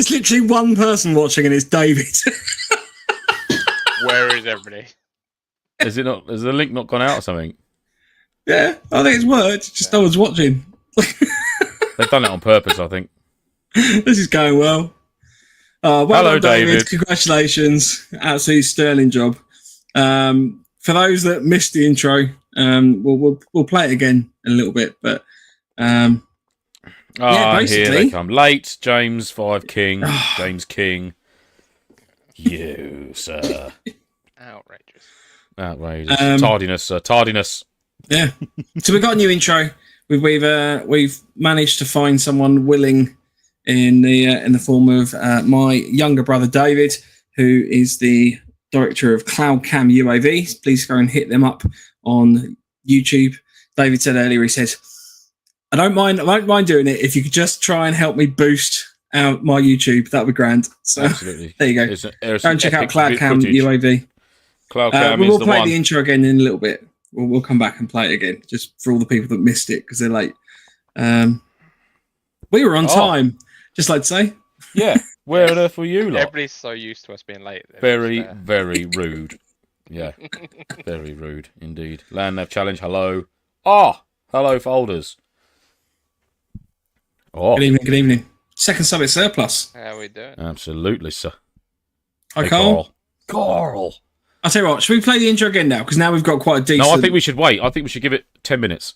There's literally one person watching, and it's David. Where is everybody? Is it not? Has the link not gone out or something? Yeah, I think it's worked. Just no one's watching. They've done it on purpose, I think. This is going well. Well Hello, done, David. David. Congratulations. Absolutely sterling job. For those that missed the intro, we'll play it again in a little bit. But yeah, basically, here they come. Late, James 5 King. James King. You, sir. Outrageous. Tardiness, sir. Tardiness. Yeah. So we've got a new intro. We've managed to find someone willing in the form of my younger brother David, who is the director of Cloud Cam UAV. Please go and hit them up on YouTube. David said earlier, he says, I won't mind doing it if you could just try and help me boost out my YouTube. That'd be grand. So absolutely. There you go. Go and check out Cloud Cam UAV. Cloud Cam we'll is play the the intro again in a little bit. We'll come back and play it again, just for all the people that missed it because they're late. We were on time, just like to say. Yeah. Where on earth were you lot? Everybody's so used to us being late. Very, very rude. Yeah. Very rude indeed. Land Nav Challenge, hello. Hello, folders. Good evening. Second summit surplus. How we doing? Absolutely, sir. Hi, Carl. Carl. I'll tell you what, should we play the intro again now? Because now we've got quite a decent... No, I think we should wait. I think we should give it 10 minutes.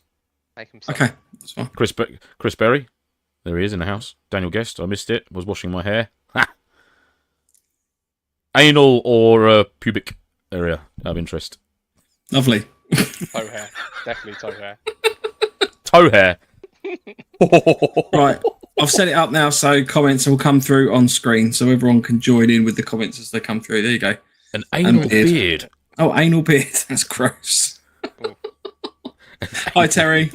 Okay, that's fine. Chris Berry. There he is in the house. Daniel Guest. I missed it. Was washing my hair. Ha! Anal or pubic area of interest? Lovely. Toe hair. Definitely toe hair. Toe hair. Right. I've set it up now so comments will come through on screen so everyone can join in with the comments as they come through. There you go. An anal beard. Oh, anal beard. That's gross. Hi, Terry.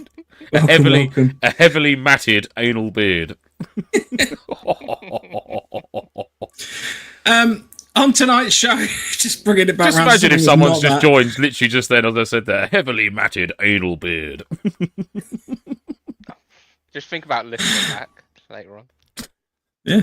Welcome. A heavily matted anal beard. On tonight's show, just bringing it back. Just imagine if someone's just joined, literally just then, as I said there, heavily matted anal beard. Just think about listening back later on. Yeah.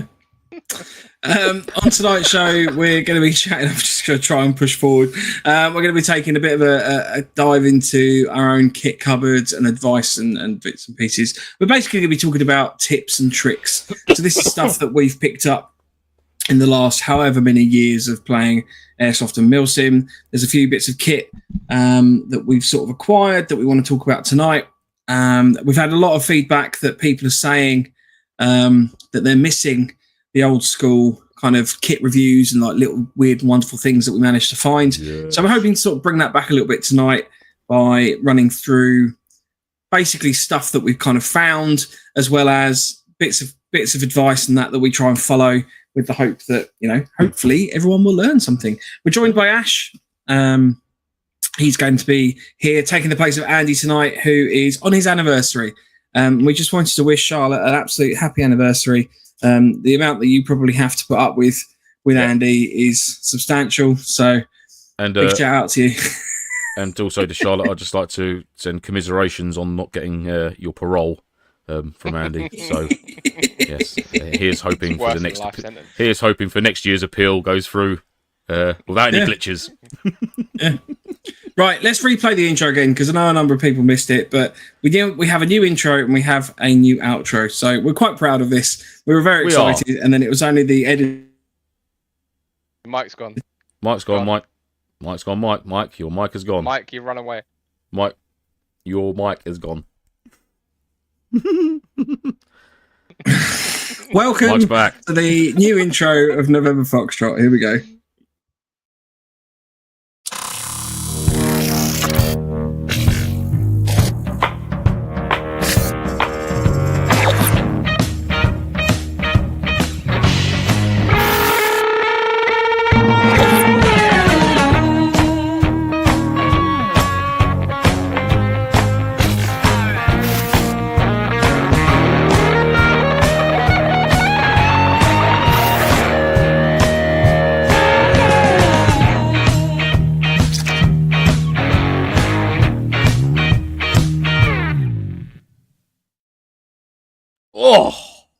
On tonight's show, we're going to be chatting. I'm just going to try and push forward. We're going to be taking a bit of a dive into our own kit cupboards and advice and bits and pieces. We're basically going to be talking about tips and tricks. So this is stuff that we've picked up in the last however many years of playing Airsoft and Milsim. There's a few bits of kit that we've sort of acquired that we want to talk about tonight. We've had a lot of feedback that people are saying that they're missing the old school kind of kit reviews and like little weird and wonderful things that we managed to find. Yeah. So I'm hoping to sort of bring that back a little bit tonight by running through basically stuff that we've kind of found, as well as bits of advice and that we try and follow with the hope that, hopefully everyone will learn something. We're joined by Ash. He's going to be here taking the place of Andy tonight, who is on his anniversary. We just wanted to wish Charlotte an absolute happy anniversary. The amount that you probably have to put up with Andy is substantial. So big shout out to you. And also to Charlotte, I'd just like to send commiserations on not getting your parole from Andy. So yes, here's hoping for the next. Here's hoping for next year's appeal goes through without any glitches. Yeah. Right, let's replay the intro again because I know a number of people missed it, but we have a new intro and we have a new outro, so we're quite proud of this. We were very excited, and then it was only the edit. Mike's gone. Mike's gone. Mike, your mic has gone. Mike, you run away. Mike, your mic is gone. Welcome back to the new intro of November Foxtrot. Here we go. Oh,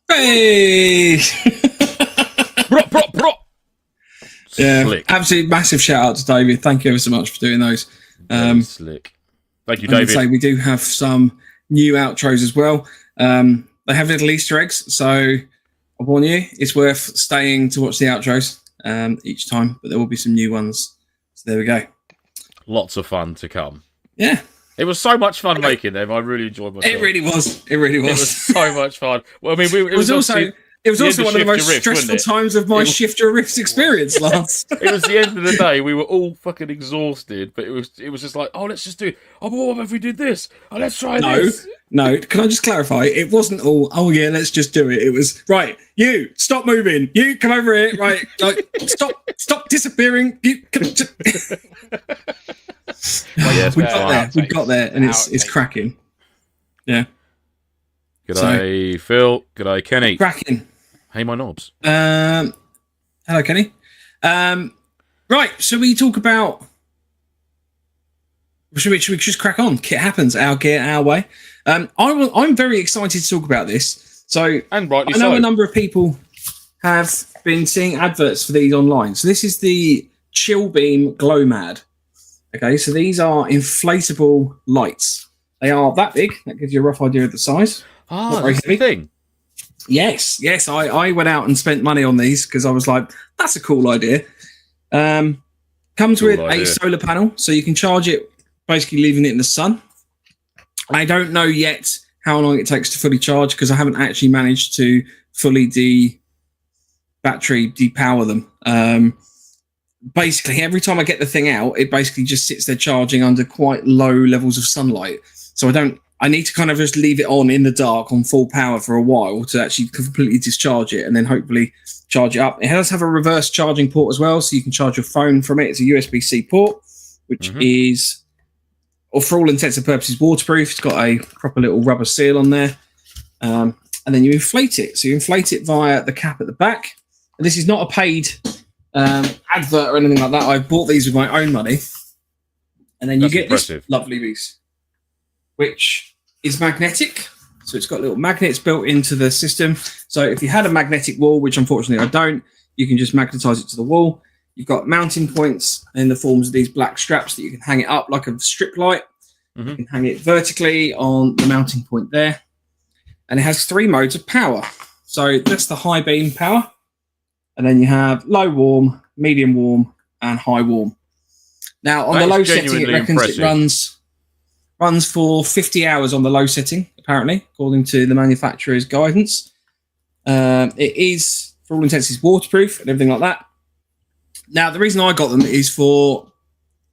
hey! prop. Yeah, Slick. absolutely massive shout out to David. Thank you ever so much for doing those. Slick. Thank you, David. Say we do have some new outros as well. They have little Easter eggs, so I warn you, it's worth staying to watch the outros each time, but there will be some new ones. So there we go. Lots of fun to come. Yeah. It was so much fun making them. I really enjoyed myself. It really was. It really was. It was so much fun. Well, I mean, it was also one of the most stressful times of my Shifter Riffs experience, Lance. It was the end of the day. We were all fucking exhausted, but it was just like, oh, let's just do it. Oh, what if we did this? Oh, let's try this. No, can I just clarify? It wasn't all, oh yeah, let's just do it. It was, right, you, stop moving. You, come over here. Right, like, stop disappearing. You, come. We got there, and it's cracking. Yeah. G'day, Phil. G'day, Kenny. Cracking. Hey, my knobs. Hello, Kenny. Right, so we talk about... Should we just crack on? Kit happens, our gear, our way. I'm very excited to talk about this. So, and rightly I know so. a number of people have been seeing adverts for these online. So this is the Chill Beam Glow Mad. Okay, so these are inflatable lights. They are that big. That gives you a rough idea of the size. Ah, that's the thing. Yes. I went out and spent money on these because I was like, that's a cool idea. Comes with a solar panel, so you can charge it, basically leaving it in the sun. I don't know yet how long it takes to fully charge because I haven't actually managed to fully depower them. Basically, every time I get the thing out, it basically just sits there charging under quite low levels of sunlight. So I need to kind of just leave it on in the dark on full power for a while to actually completely discharge it and then hopefully charge it up. It does have a reverse charging port as well, so you can charge your phone from it. It's a USB-C port, which is, or for all intents and purposes, waterproof. It's got a proper little rubber seal on there. And then you inflate it. So you inflate it via the cap at the back. And this is not a paid advert or anything like that. I bought these with my own money. And then you get this lovely piece, which is magnetic. So it's got little magnets built into the system. So if you had a magnetic wall, which unfortunately I don't, you can just magnetize it to the wall. You've got mounting points in the forms of these black straps that you can hang it up like a strip light. You can hang it vertically on the mounting point there. And it has 3 modes of power. So that's the high beam power. And then you have low warm, medium warm, and high warm. Now, on the low setting, it reckons it runs for 50 hours on the low setting, apparently, according to the manufacturer's guidance. It is, for all intents, it's waterproof and everything like that. Now, the reason I got them is for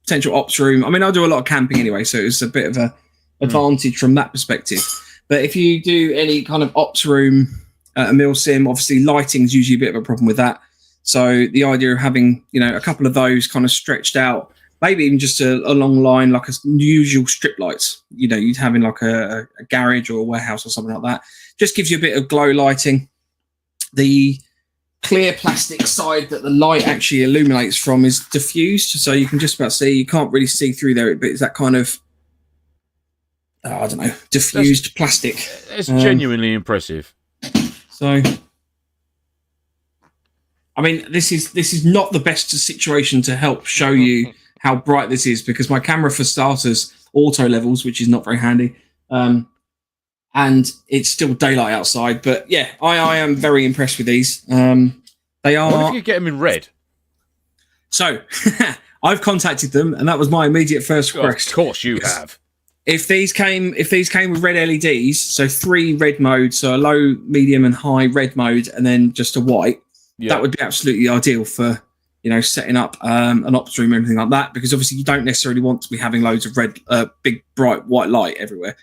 potential ops room. I mean, I do a lot of camping anyway, so it's a bit of an advantage from that perspective. But if you do any kind of ops room, a mill sim, obviously lighting is usually a bit of a problem with that. So the idea of having, a couple of those kind of stretched out, maybe even just a long line, like a usual strip lights, you'd have in like a garage or a warehouse or something like that, just gives you a bit of glow lighting. The clear plastic side that the light actually illuminates from is diffused, so you can just about see. You can't really see through there, but it's that kind of diffused plastic. It's genuinely impressive. So, I mean, this is not the best situation to help show you how bright this is, because my camera, for starters, auto levels, which is not very handy, and it's still daylight outside. But yeah, I am very impressed with these. They are. What if you get them in red? So I've contacted them, and that was my immediate first request. Of course, you have. If these came with red LEDs, so 3 red modes, so a low, medium, and high red mode, and then just a white, that would be absolutely ideal for setting up an ops room or anything like that, because obviously you don't necessarily want to be having loads of red, big, bright white light everywhere.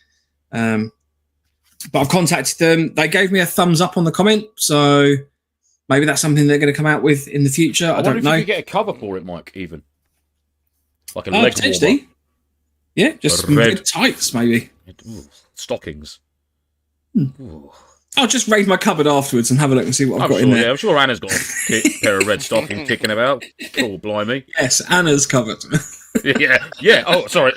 But I've contacted them. They gave me a thumbs up on the comment, so maybe that's something they're going to come out with in the future. I don't know. If you could get a cover for it, Mike, even like a leg potentially. Warmer. Yeah, just some red tights, maybe. Stockings. I'll just raid my cupboard afterwards and have a look and see what I've got in there. Yeah, I'm sure Anna's got a pair of red stockings kicking about. Oh, blimey. Yes, Anna's covered. Yeah. Oh, sorry.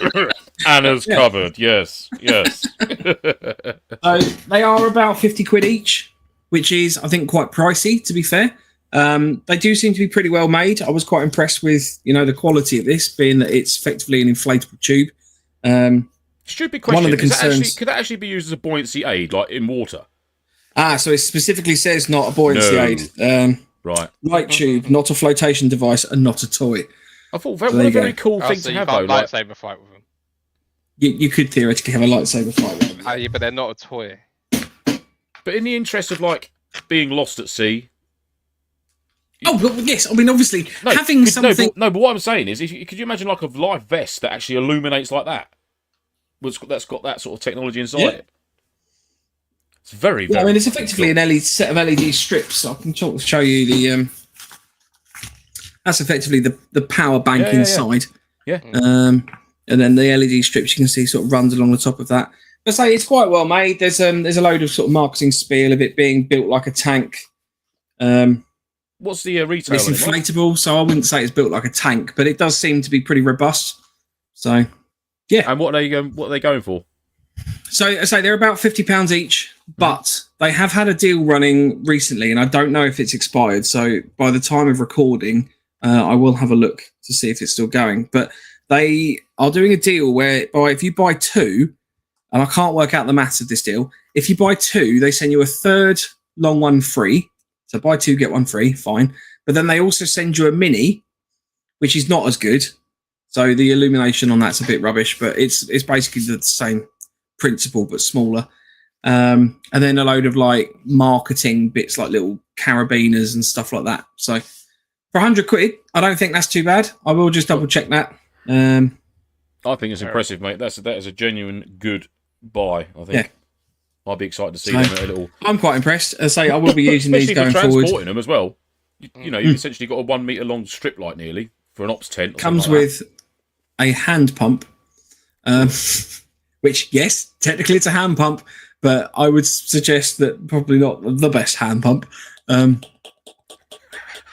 Anna's covered. Yes. So they are about 50 quid each, which is, I think, quite pricey, to be fair. They do seem to be pretty well made. I was quite impressed with, the quality of this, being that it's effectively an inflatable tube. Stupid question. One of the concerns... could that actually be used as a buoyancy aid, like in water? So it specifically says not a buoyancy aid. Right. Light tube, not a flotation device, and not a toy. I thought what a very cool thing to have, though. Lightsaber fight with them. You could theoretically have a lightsaber fight with them. Yeah, but they're not a toy. But in the interest of being lost at sea. But yes, I mean, obviously, having something. No, but what I'm saying is, could you imagine a live vest that actually illuminates like that? That's got that sort of technology inside it. It's very, very. I mean, it's effectively an set of LED strips. I can show you the. That's effectively the power bank inside. Yeah. And then the LED strips you can see sort of runs along the top of that. But say it's quite well made. There's a load of sort of marketing spiel of it being built like a tank. What's the retail? It's inflatable, so I wouldn't say it's built like a tank, but it does seem to be pretty robust. So, yeah. And what are they going for? So I say they're about £50 each, but they have had a deal running recently, and I don't know if it's expired. So by the time of recording, I will have a look to see if it's still going. But they are doing a deal whereby if you buy two, and I can't work out the maths of this deal, if you buy two, they send you a third long one free. So buy two, get one free, fine. But then they also send you a mini, which is not as good. So the illumination on that's a bit rubbish, but it's basically the same principle but smaller. And then a load of marketing bits like little carabiners and stuff like that. So for £100, I don't think that's too bad. I will just double check that. I think it's impressive, mate. That is a genuine good buy. I think. Yeah. I'll be excited to see them at a little. I'm quite impressed. I say I will be using these going forward. Transporting them as well. You've essentially got a 1 metre long strip light nearly for an ops tent. Comes with a hand pump, which yes, technically it's a hand pump, but I would suggest that probably not the best hand pump. There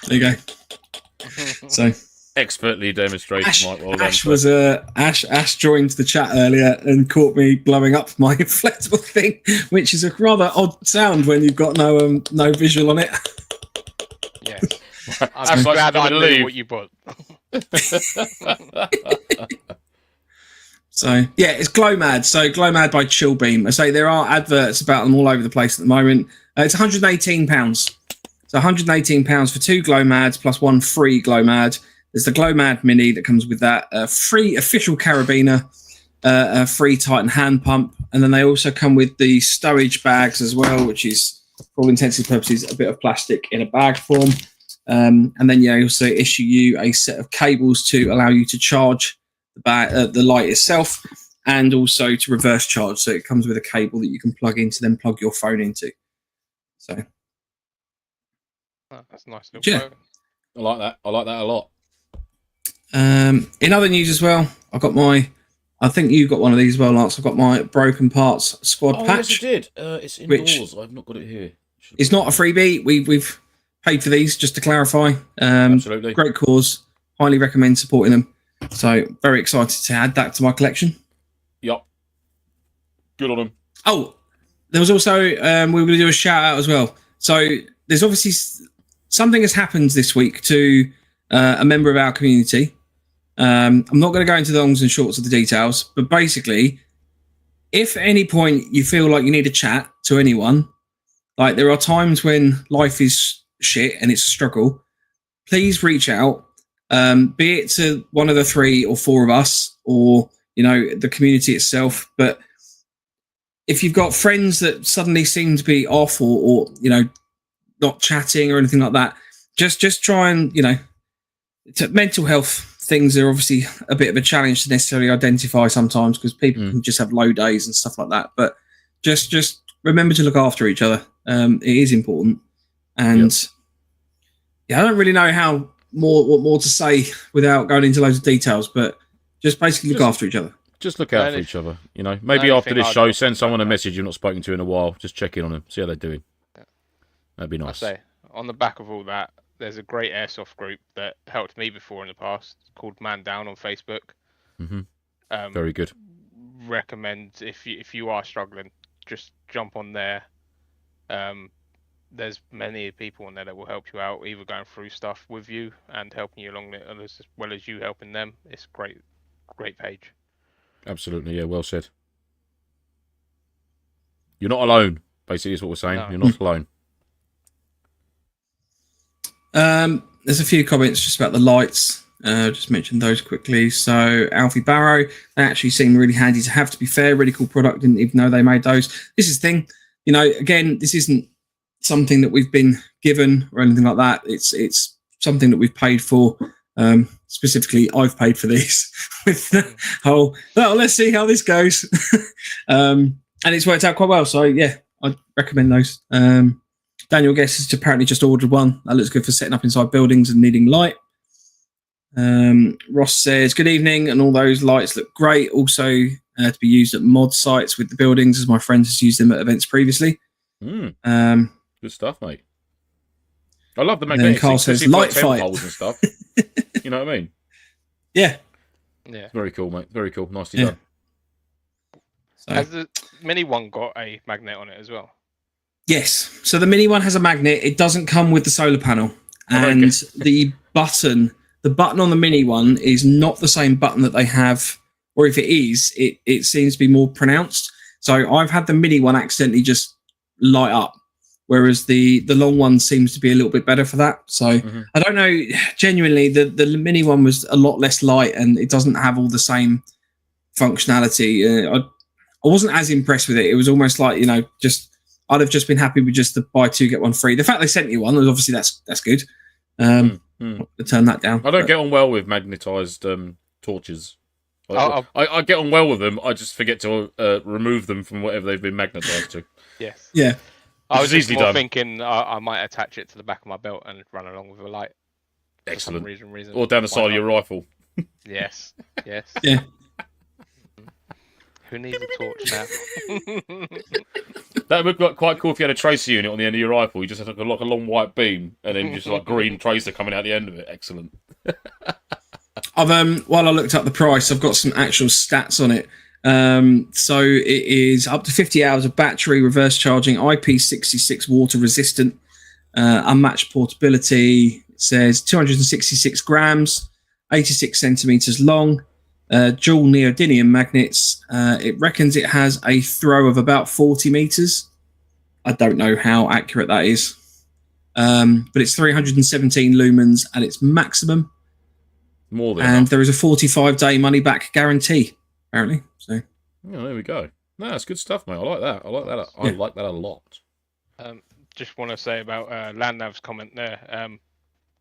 you go. So. Expertly demonstrated, Mike. Well Ash joined the chat earlier and caught me blowing up my inflatable thing, which is a rather odd sound when you've got no visual on it. Yeah, I'm glad I knew what you bought. So yeah, it's Glowmad. So Glowmad by Chillbeam. I say there are adverts about them all over the place at the moment. It's £118. So £118 for two Glowmads plus one free Glowmad. There's the Glowmad Mini that comes with that, free official carabiner, a free Titan hand pump, and then they also come with the stowage bags as well, which is, for all intents and purposes, a bit of plastic in a bag form. And then they also issue you a set of cables to allow you to charge the light itself, and also to reverse charge. So it comes with a cable that you can plug in to then plug your phone into. So that's a nice little phone. I like that. I like that a lot. In other news as well, I think you got one of these as well, Lance. I've got my Broken Parts squad patch. Yes, I did. It's indoors. I've not got it here. It's not a freebie. We've paid for these, just to clarify. Absolutely. Great cause. Highly recommend supporting them. So very excited to add that to my collection. Yep. Good on them. Oh, there was also, we were going to do a shout out as well. So there's obviously something has happened this week to a member of our community. I'm not going to go into the longs and shorts of the details, but basically, if at any point you feel like you need a chat to anyone, like there are times when life is shit and it's a struggle, please reach out, be it to one of the 3 or 4 of us or, the community itself. But if you've got friends that suddenly seem to be off or not chatting or anything like that, just try and, mental health things are obviously a bit of a challenge to necessarily identify sometimes because people can just have low days and stuff like that. But just remember to look after each other. It is important. And I don't really know what more to say without going into loads of details, but just basically look after each other. Just look out for each other. Maybe after this show, send someone a message you've not spoken to in a while. Just check in on them, see how they're doing. That'd be nice. I say, on the back of all that, there's a great airsoft group that helped me before in the past called Man Down on Facebook. Mm-hmm. Very good. Recommend if you are struggling, just jump on there. there's many people on there that will help you out, either going through stuff with you and helping you along it, as well as you helping them. It's a great page. Absolutely, yeah, well said. You're not alone, basically, is what we're saying. No. You're not alone. There's a few comments just about the lights. Just mention those quickly. So Alfie Barrow, they actually seem really handy to have, to be fair. Really cool product, didn't even know they made those. This is the thing, you know, again, this isn't something that we've been given or anything like that. It's something that we've paid for. Specifically, I've paid for these with the whole, well, let's see how this goes. And it's worked out quite well. So yeah, I'd recommend those. Daniel Guess has apparently just ordered one. That looks good for setting up inside buildings and needing light. Ross says, good evening, and all those lights look great. Also to be used at mod sites with the buildings, as my friend has used them at events previously. Good stuff, mate. I love the magnetic. Carl says, light fight. Holes and stuff. You know what I mean? Yeah. Yeah. Very cool, mate. Very cool. Nicely done. So. Has the mini one got a magnet on it as well? Yes. So the mini one has a magnet. It doesn't come with the solar panel. And the button on the mini one is not the same button that they have, or if it is, it seems to be more pronounced. So I've had the mini one accidentally just light up, whereas the long one seems to be a little bit better for that. So I don't know, genuinely, the mini one was a lot less light and it doesn't have all the same functionality. I wasn't as impressed with it. It was almost like, you know, I'd have just been happy with just the buy two, get one free. The fact they sent you one, obviously that's good. To turn that down. I don't get on well with magnetized torches. I get on well with them. I just forget to remove them from whatever they've been magnetized to. Yes. Yeah. I was just more thinking I might attach it to the back of my belt and run along with a light. Excellent. For some reason. Or down the side of your rifle. Yes. Yes. Yeah. Who needs a torch now? That would look quite cool if you had a tracer unit on the end of your rifle. You just had like a long white beam and then just like green tracer coming out the end of it. Excellent. While I looked up the price, I've got some actual stats on it. So it is up to 50 hours of battery, reverse charging, IP66 water resistant, unmatched portability. It says 266 grams, 86 centimeters long. Dual neodymium magnets. It reckons it has a throw of about 40 meters. I don't know how accurate that is, but it's 317 lumens at its maximum. More than and enough. There is a 45-day money-back guarantee, apparently. So, yeah, there we go. No, that's good stuff, mate. I like that. I like that a lot. Just want to say about Landnav's comment there.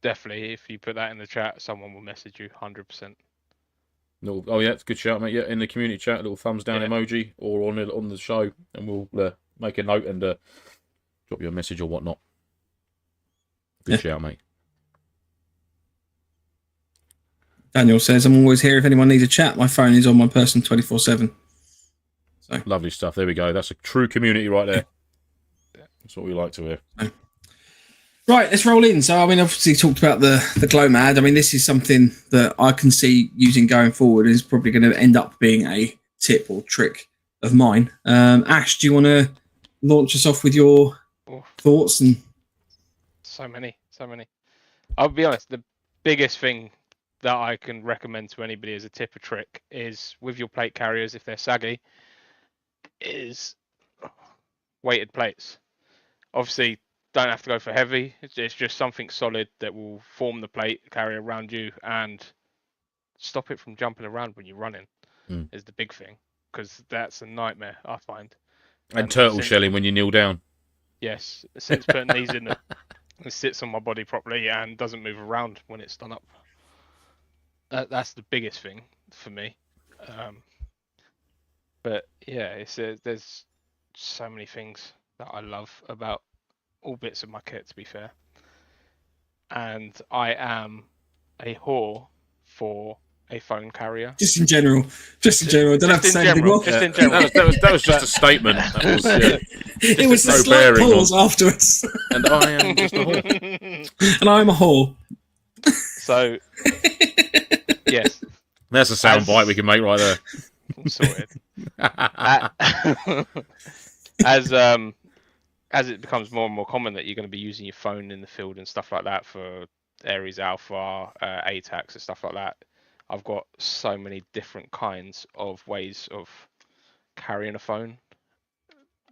Definitely, if you put that in the chat, someone will message you 100%. Oh yeah, it's a good shout, mate. Yeah, in the community chat, a little thumbs down emoji, or on the show, and we'll make a note and drop you a message or whatnot. Good shout, mate. Daniel says, I'm always here if anyone needs a chat. My phone is on my person 24/7. So lovely stuff. There we go. That's a true community right there. That's what we like to hear. Right, let's roll in. So, I mean, obviously talked about the glow mad. I mean, this is something that I can see using going forward. Is probably going to end up being a tip or trick of mine. Ash, do you want to launch us off with your thoughts? And so many. I'll be honest. The biggest thing that I can recommend to anybody as a tip or trick is with your plate carriers, if they're saggy, is weighted plates. Obviously, don't have to go for heavy. It's just something solid that will form the plate carrier around you and stop it from jumping around when you're running. Is the big thing, because that's a nightmare, I find. And turtle shelling when you kneel down. Yes, since putting these in, it sits on my body properly and doesn't move around when it's done up. That's the biggest thing for me. But yeah, there's so many things that I love about all bits of my kit, to be fair. And I am a whore for a phone carrier. Just in general. Don't have to say anything more. Just in general. That was just a statement. It was the slight pause afterwards. And I am just a whore. And I'm a whore. So, yes. That's a sound bite we can make right there. Sorted. as it becomes more and more common that you're going to be using your phone in the field and stuff like that for Aries Alpha, ATACs and stuff like that, I've got so many different kinds of ways of carrying a phone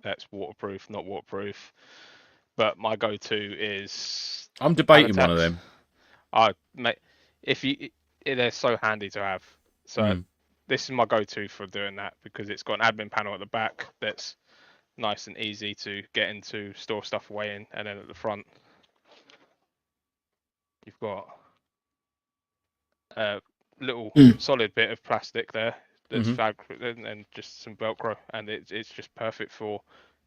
that's waterproof, not waterproof. But my go-to is I'm debating one of them. Mate, they're so handy to have. So this is my go-to for doing that because it's got an admin panel at the back that's nice and easy to get into, store stuff away in, and then at the front you've got a little solid bit of plastic there that's and just some Velcro, and it's just perfect for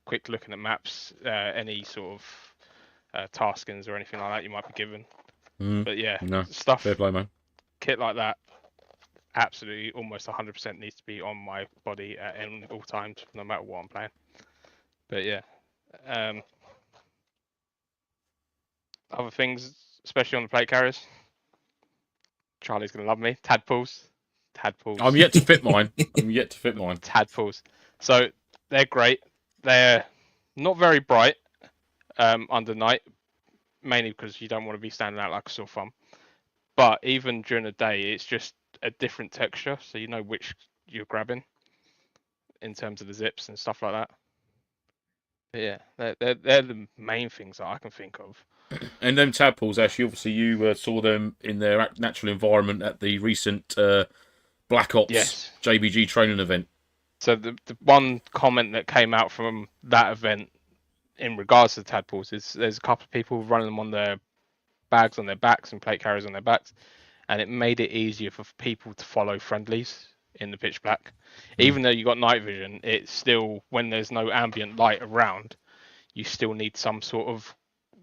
quick looking at maps, any sort of taskings or anything like that you might be given. But yeah, stuff, fair play, man. Kit like that, absolutely almost 100% needs to be on my body at all times, no matter what I'm playing. But yeah, other things, especially on the plate carriers, Charlie's gonna love me. Tadpoles. I'm yet to fit mine. Tadpoles. So they're great. They're not very bright under night, mainly because you don't want to be standing out like a sore thumb. But even during the day, it's just a different texture, so you know which you're grabbing in terms of the zips and stuff like that. But yeah, they're the main things that I can think of. And them tadpoles, actually, obviously you saw them in their natural environment at the recent Black Ops JBG training event. So the one comment that came out from that event in regards to the tadpoles is there's a couple of people running them on their bags on their backs and plate carriers on their backs, and it made it easier for people to follow friendlies in the pitch black. Even though you got night vision, it's still, when there's no ambient light around, you still need some sort of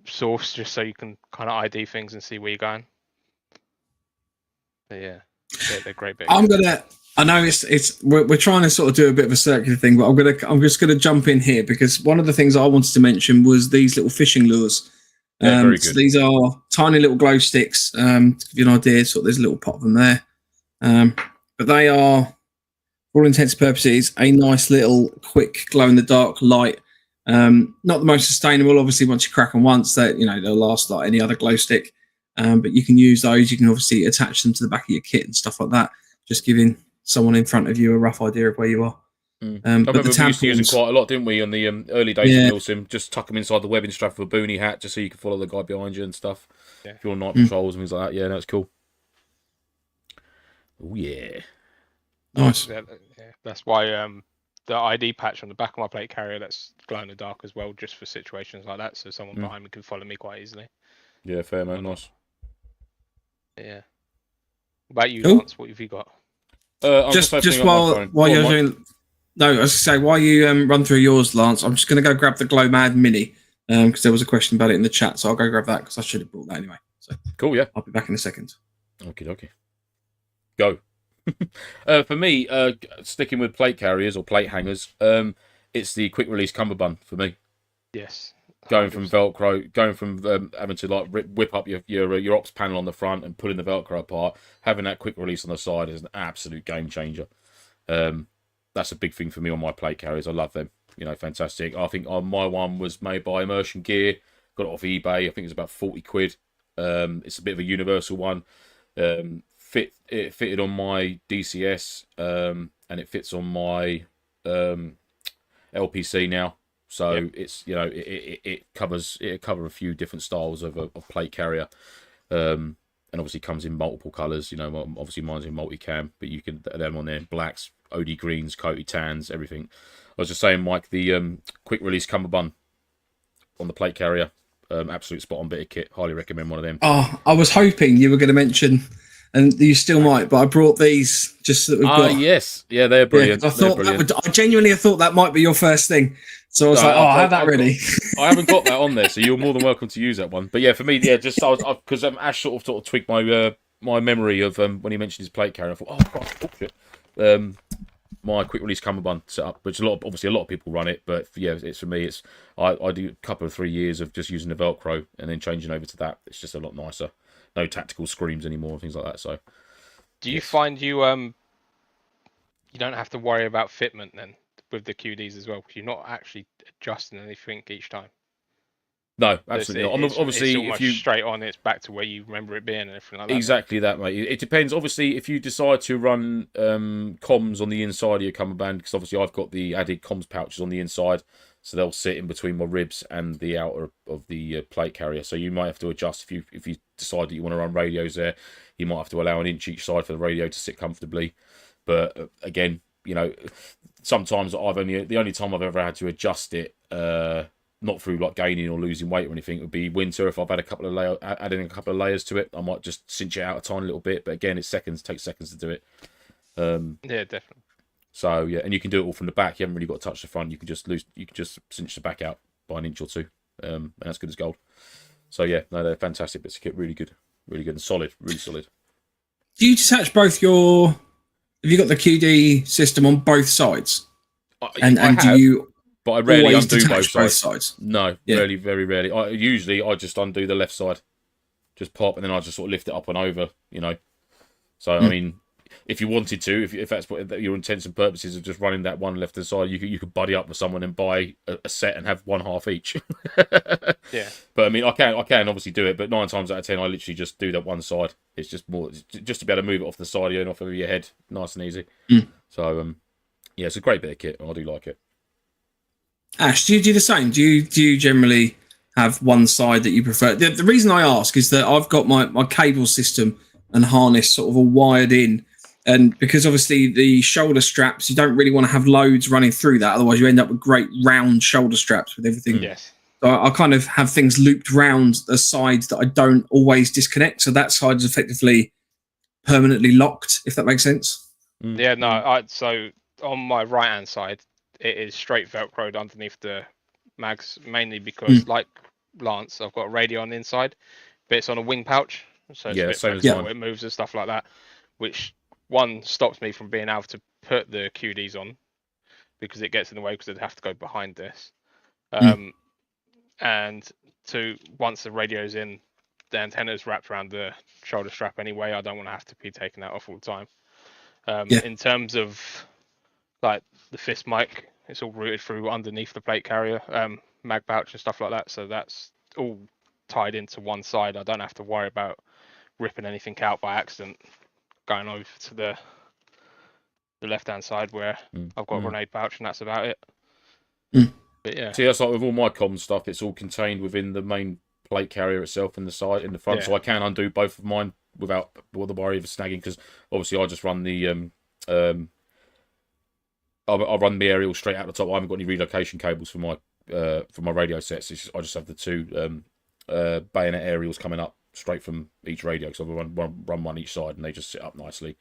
source just so you can kind of ID things and see where you're going. But yeah, they're great bits. I know we're trying to sort of do a bit of a circular thing, but I'm just gonna jump in here because one of the things I wanted to mention was these little fishing lures. Very good. So these are tiny little glow sticks. To give you an idea, so there's a little pot of them there. But they are, for all intents and purposes, a nice little quick glow in the dark light. Not the most sustainable, obviously. Once you crack them once, they'll last like any other glow stick. But you can use those. You can obviously attach them to the back of your kit and stuff like that. Just giving someone in front of you a rough idea of where you are. I remember we used to use them quite a lot, didn't we, on the early days of Milsim? Just tuck them inside the webbing strap of a boonie hat just so you can follow the guy behind you and stuff. Yeah. If you're on night patrols and things like that. Yeah, that's cool. Oh, yeah. Nice. That's why the ID patch on the back of my plate carrier, that's glow in the dark as well, just for situations like that, so someone behind me can follow me quite easily. Yeah, fair, man. Nice. Yeah. What about you, Lance? What have you got? Just while you're doing... No, I was going to say, while you run through yours, Lance, I'm just going to go grab the Glow Mad Mini because there was a question about it in the chat, so I'll go grab that because I should have brought that anyway. So cool, yeah. I'll be back in a second. Okay. Go. For me, sticking with plate carriers or plate hangers, it's the quick release cummerbund for me. Yes. Going from Velcro, going from having to like whip up your ops panel on the front and pulling the Velcro apart, having that quick release on the side is an absolute game changer. That's a big thing for me on my plate carriers. I love them. Fantastic. I think my one was made by Immersion Gear. Got it off eBay. I think it was about 40 quid. It's a bit of a universal one. It fitted on my DCS, and it fits on my LPC now. So it's it covers a few different styles of plate carrier, and obviously comes in multiple colours. Obviously mine's in multicam, but you can them on there in blacks, OD greens, coated tans, everything. I was just saying, Mike, the quick release cummerbund on the plate carrier, absolute spot on bit of kit. Highly recommend one of them. Oh, I was hoping you were going to mention, and you still might, but I brought these just so that we've got. Yes, yeah, they're brilliant. I thought I genuinely thought that might be your first thing. So I was I have that ready. I haven't got that on there, so you're more than welcome to use that one. But yeah, for me, just because Ash sort of twigged my my memory of when he mentioned his plate carrier. I thought, shit. My quick release cummerbund setup, which obviously a lot of people run it, but yeah, it's for me. It's I do a couple of 3 years of just using the Velcro and then changing over to that. It's just a lot nicer. No tactical screams anymore, things like that. So, do you find you don't have to worry about fitment then with the QDs as well, because you're not actually adjusting anything each time? No, absolutely not. Obviously, it's almost if you straight on, it's back to where you remember it being and everything like that. Exactly that, mate. It depends. Obviously, if you decide to run comms on the inside of your cummerbund, because obviously I've got the added comms pouches on the inside, so they'll sit in between my ribs and the outer of the plate carrier. So you might have to adjust if you decide that you want to run radios there. You might have to allow an inch each side for the radio to sit comfortably. But again, sometimes the only time I've ever had to adjust it. Not through like gaining or losing weight or anything. It would be winter. If I've had adding a couple of layers to it, I might just cinch it out a tiny little bit. But again, it takes seconds to do it. Yeah, definitely. So yeah, and you can do it all from the back. You haven't really got to touch the front. You can just cinch the back out by an inch or two, and that's good as gold. So yeah, no, they're fantastic bits of kit. Really good, and solid, really solid. Do you detach both your? Have you got the QD system on both sides? And do you? But I rarely undo both sides. No, rarely, very rarely. I just undo the left side, just pop, and then I just sort of lift it up and over, So I mean, if you wanted to, if that's what your intents and purposes of just running that one left hand side, you could buddy up with someone and buy a set and have one half each. Yeah. But I mean, I can obviously do it, but 9 times out of 10, I literally just do that one side. It's just just to be able to move it off the side of you and off of your head, nice and easy. So yeah, it's a great bit of kit. I do like it. Ash, do you do the same? Do you generally have one side that you prefer? The reason I ask is that I've got my cable system and harness sort of all wired in, and because obviously the shoulder straps, you don't really want to have loads running through that, otherwise you end up with great round shoulder straps with everything. Yes. So I kind of have things looped round the sides that I don't always disconnect, so that side is effectively permanently locked, if that makes sense. Yeah, no. So on my right hand side, it is straight velcroed underneath the mags, mainly because, like Lance, I've got a radio on the inside, but it's on a wing pouch, so it's a bit flexible, it moves and stuff like that, which one stops me from being able to put the QDs on because it gets in the way because I'd have to go behind this. And two, once the radio's in, the antenna's wrapped around the shoulder strap anyway. I don't want to have to be taking that off all the time. In terms of like the fist mic, it's all routed through underneath the plate carrier, mag pouch and stuff like that. So that's all tied into one side. I don't have to worry about ripping anything out by accident, going over to the left-hand side where I've got a grenade pouch and that's about it. But yeah. See, that's like with all my comm stuff, it's all contained within the main plate carrier itself in the front. So I can undo both of mine without the worry of snagging, because obviously I just run the I run the aerial straight out the top. I haven't got any relocation cables for my radio sets. I just have the two bayonet aerials coming up straight from each radio. So I run one each side, and they just sit up nicely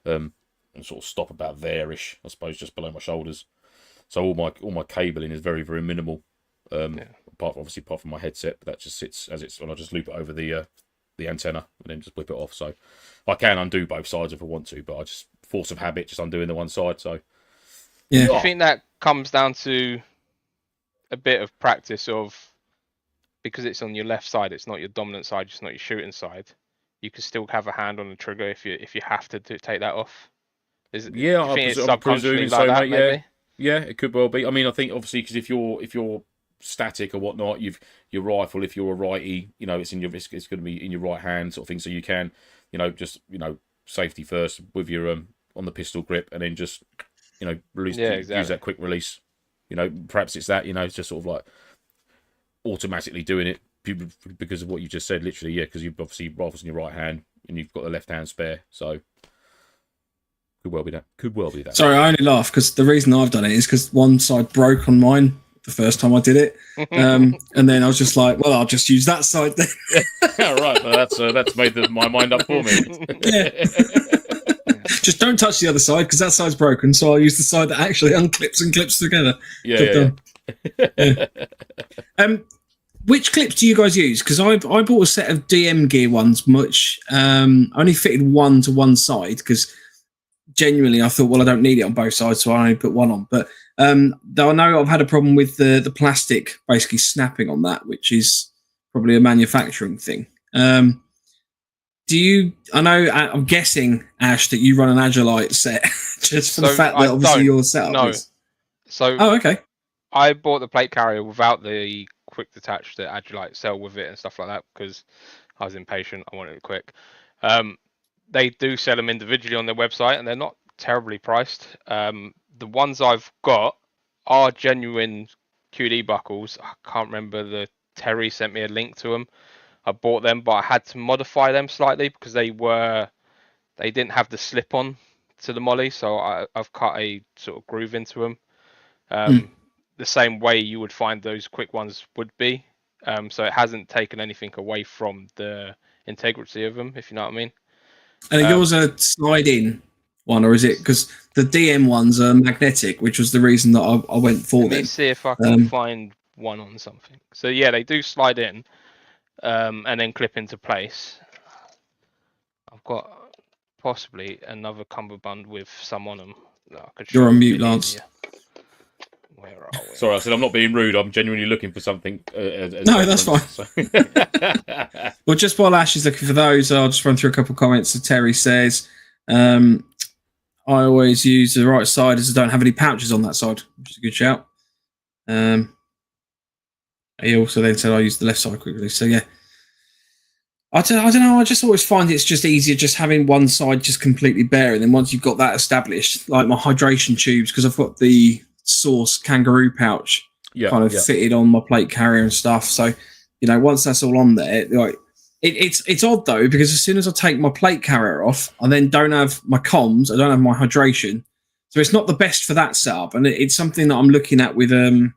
and sort of stop about there-ish, I suppose, just below my shoulders. So all my cabling is very, very minimal. Apart from my headset, but that just sits as it's, and I just loop it over the antenna and then just whip it off. So I can undo both sides if I want to, but I just force of habit just undoing the one side. So yeah, I think that comes down to a bit of practice of, because it's on your left side, it's not your dominant side, it's not your shooting side. You can still have a hand on the trigger if you have to take that off. I'm presuming so, mate. Maybe? Yeah, it could well be. I mean, I think obviously because if you're static or whatnot, your rifle, if you're a righty, it's going to be in your right hand sort of thing. So you can, just safety first with your on the pistol grip, and then just release, use that quick release. Perhaps it's that it's just sort of like automatically doing it because of what you just said. Literally, yeah, because you've obviously rifles in your right hand and you've got the left hand spare, so. Could well be that. Sorry, I only laugh because the reason I've done it is because one side broke on mine the first time I did it, and then I was just like, well, I'll just use that side then. Right, well, that's made my mind up for me. Yeah. Just don't touch the other side because that side's broken, so I'll use the side that actually unclips and clips together. Yeah. Which clips do you guys use? Because I bought a set of DM gear ones, which only fitted one to one side because. Genuinely, I thought, well, I don't need it on both sides, so I only put one on. But though I know I've had a problem with the plastic basically snapping on that, which is probably a manufacturing thing. I'm guessing, Ash, that you run an Agilite set just for the fact that obviously your setup is. So, oh, okay. I bought the plate carrier without the quick detach that actually like sell with it and stuff like that because I was impatient. I wanted it quick. They do sell them individually on their website, and they're not terribly priced. The ones I've got are genuine QD buckles. I can't remember. Terry sent me a link to them. I bought them, but I had to modify them slightly because they didn't have the slip on to the molly, so I've cut a sort of groove into them. The same way you would find those quick ones would be. So it hasn't taken anything away from the integrity of them, if you know what I mean. And are yours a slide-in one, or is it because the DM ones are magnetic, which was the reason that I went for them? Let me see if I can find one on something. So yeah, they do slide in and then clip into place. I've got possibly another cummerbund with some on them. You're on mute, Lance. Where are we? Sorry, I said I'm not being rude. I'm genuinely looking for something. No, that's fine. So. Well, just while Ash is looking for those, I'll just run through a couple of comments. So Terry says, I always use the right side as I don't have any pouches on that side, which is a good shout. He also then said I use the left side quickly. So, yeah. I don't know. I just always find it's just easier just having one side just completely bare. And then once you've got that established, like my hydration tubes, because I've got the Source kangaroo pouch fitted on my plate carrier and stuff. So, once that's all on there, like it's odd though, because as soon as I take my plate carrier off, I then don't have my comms, I don't have my hydration. So it's not the best for that setup. And it's something that I'm looking at with a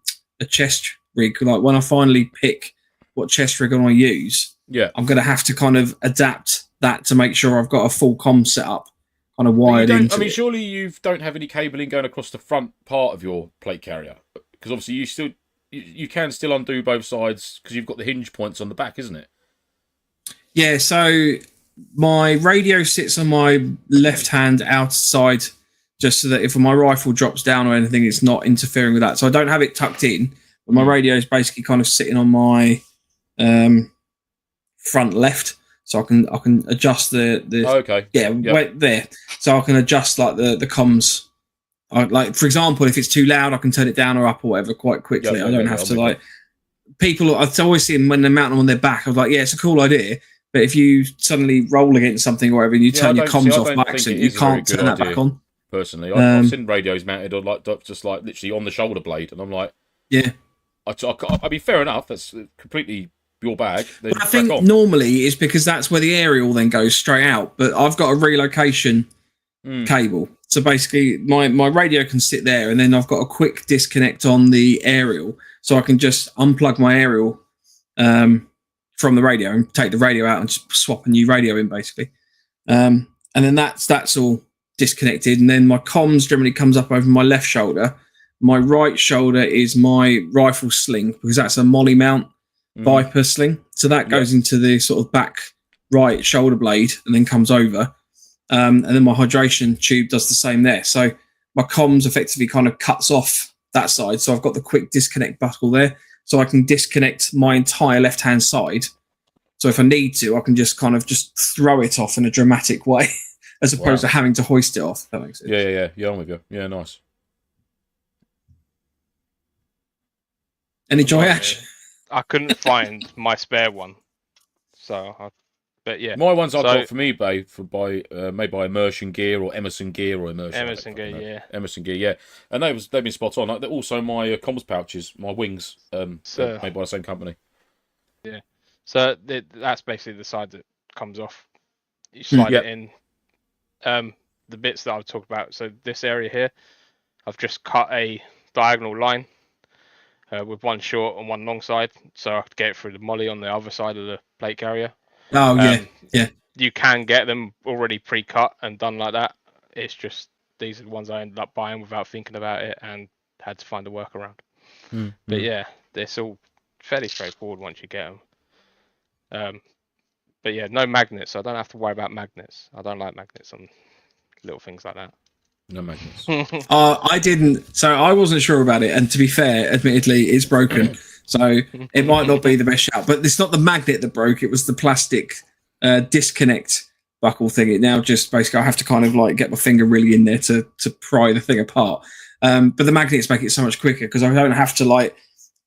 chest rig. Like when I finally pick what chest rig I want to use, I'm going to have to kind of adapt that to make sure I've got a full comm setup. Kind of wired into it. Surely you don't have any cabling going across the front part of your plate carrier, because obviously you can still undo both sides because you've got the hinge points on the back, isn't it? Yeah. So my radio sits on my left hand outside, just so that if my rifle drops down or anything, it's not interfering with that. So I don't have it tucked in, but my radio is basically kind of sitting on my front left. So I can adjust wait there. So I can adjust like the comms. Like for example, if it's too loud, I can turn it down or up or whatever quite quickly. I don't have to people. I always see them when they mount them on their back. I was like, yeah, it's a cool idea. But if you suddenly roll against something or whatever, and you turn your comms off by accident, you can't turn that back on. Personally, I've seen radios mounted on just literally on the shoulder blade, and I'm like, yeah. I mean, fair enough. That's completely your bag. But I think normally it's because that's where the aerial then goes straight out. But I've got a relocation cable. So basically my radio can sit there, and then I've got a quick disconnect on the aerial. So I can just unplug my aerial from the radio and take the radio out and just swap a new radio in basically. And then that's all disconnected. And then my comms generally comes up over my left shoulder. My right shoulder is my rifle sling, because that's a molly mount Viper sling, so that goes into the sort of back right shoulder blade and then comes over, and then my hydration tube does the same there. So my comms effectively kind of cuts off that side, so I've got the quick disconnect buckle there, so I can disconnect my entire left hand side. So if I need to, I can just kind of just throw it off in a dramatic way, as opposed to having to hoist it off. If that makes sense. Yeah, I'm with you. Yeah, nice. Any joy, Ash? I couldn't find my spare one, but yeah. My ones I got from eBay made by Immersion Gear or Emerson Gear or Emerson Gear, yeah. Emerson Gear, yeah. And they've been spot on. They're also my comms pouches, my wings, made by the same company. Yeah. So that's basically the side that comes off. You slide it in. The bits that I've talked about. So this area here, I've just cut a diagonal line. With one short and one long side, so I could get it through the molly on the other side of the plate carrier. Oh, yeah. You can get them already pre-cut and done like that. It's just these are the ones I ended up buying without thinking about it and had to find a workaround. But yeah, it's all fairly straightforward once you get them. But yeah, no magnets. So I don't have to worry about magnets. I don't like magnets on little things like that. No magnets. I didn't, so I wasn't sure about it. And to be fair, admittedly, it's broken. So it might not be the best shout. But it's not the magnet that broke. It was the plastic disconnect buckle thing. It now just basically I have to kind of like get my finger really in there to pry the thing apart. But the magnets make it so much quicker because I don't have to like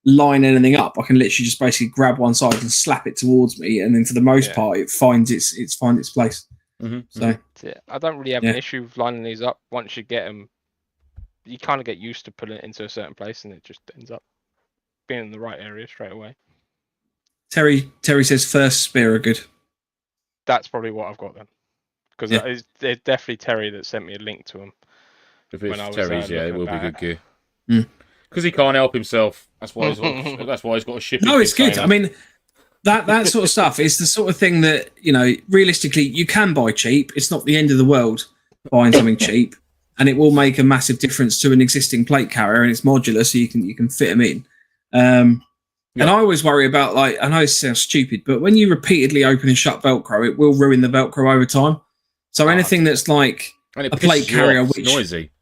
line anything up. I can literally just basically grab one side and slap it towards me, and then for the most part, it finds its place. Mm-hmm. So I don't really have an issue with lining these up. Once you get them, you kind of get used to putting it into a certain place, and it just ends up being in the right area straight away. Terry says first spear are good. That's probably what I've got then, because it's definitely Terry that sent me a link to them. If it's Terry's, it will be good gear. Because Mm. he can't help himself. That's why he's got a ship. No, it's good. I mean, that sort of stuff is the sort of thing that, you know, realistically you can buy cheap. It's not the end of the world buying something cheap, and it will make a massive difference to an existing plate carrier, and it's modular, so you can fit them in. And I always worry about, like, I know it sounds stupid, but when you repeatedly open and shut Velcro, it will ruin the Velcro over time. So anything that's like a plate carrier, which noisy.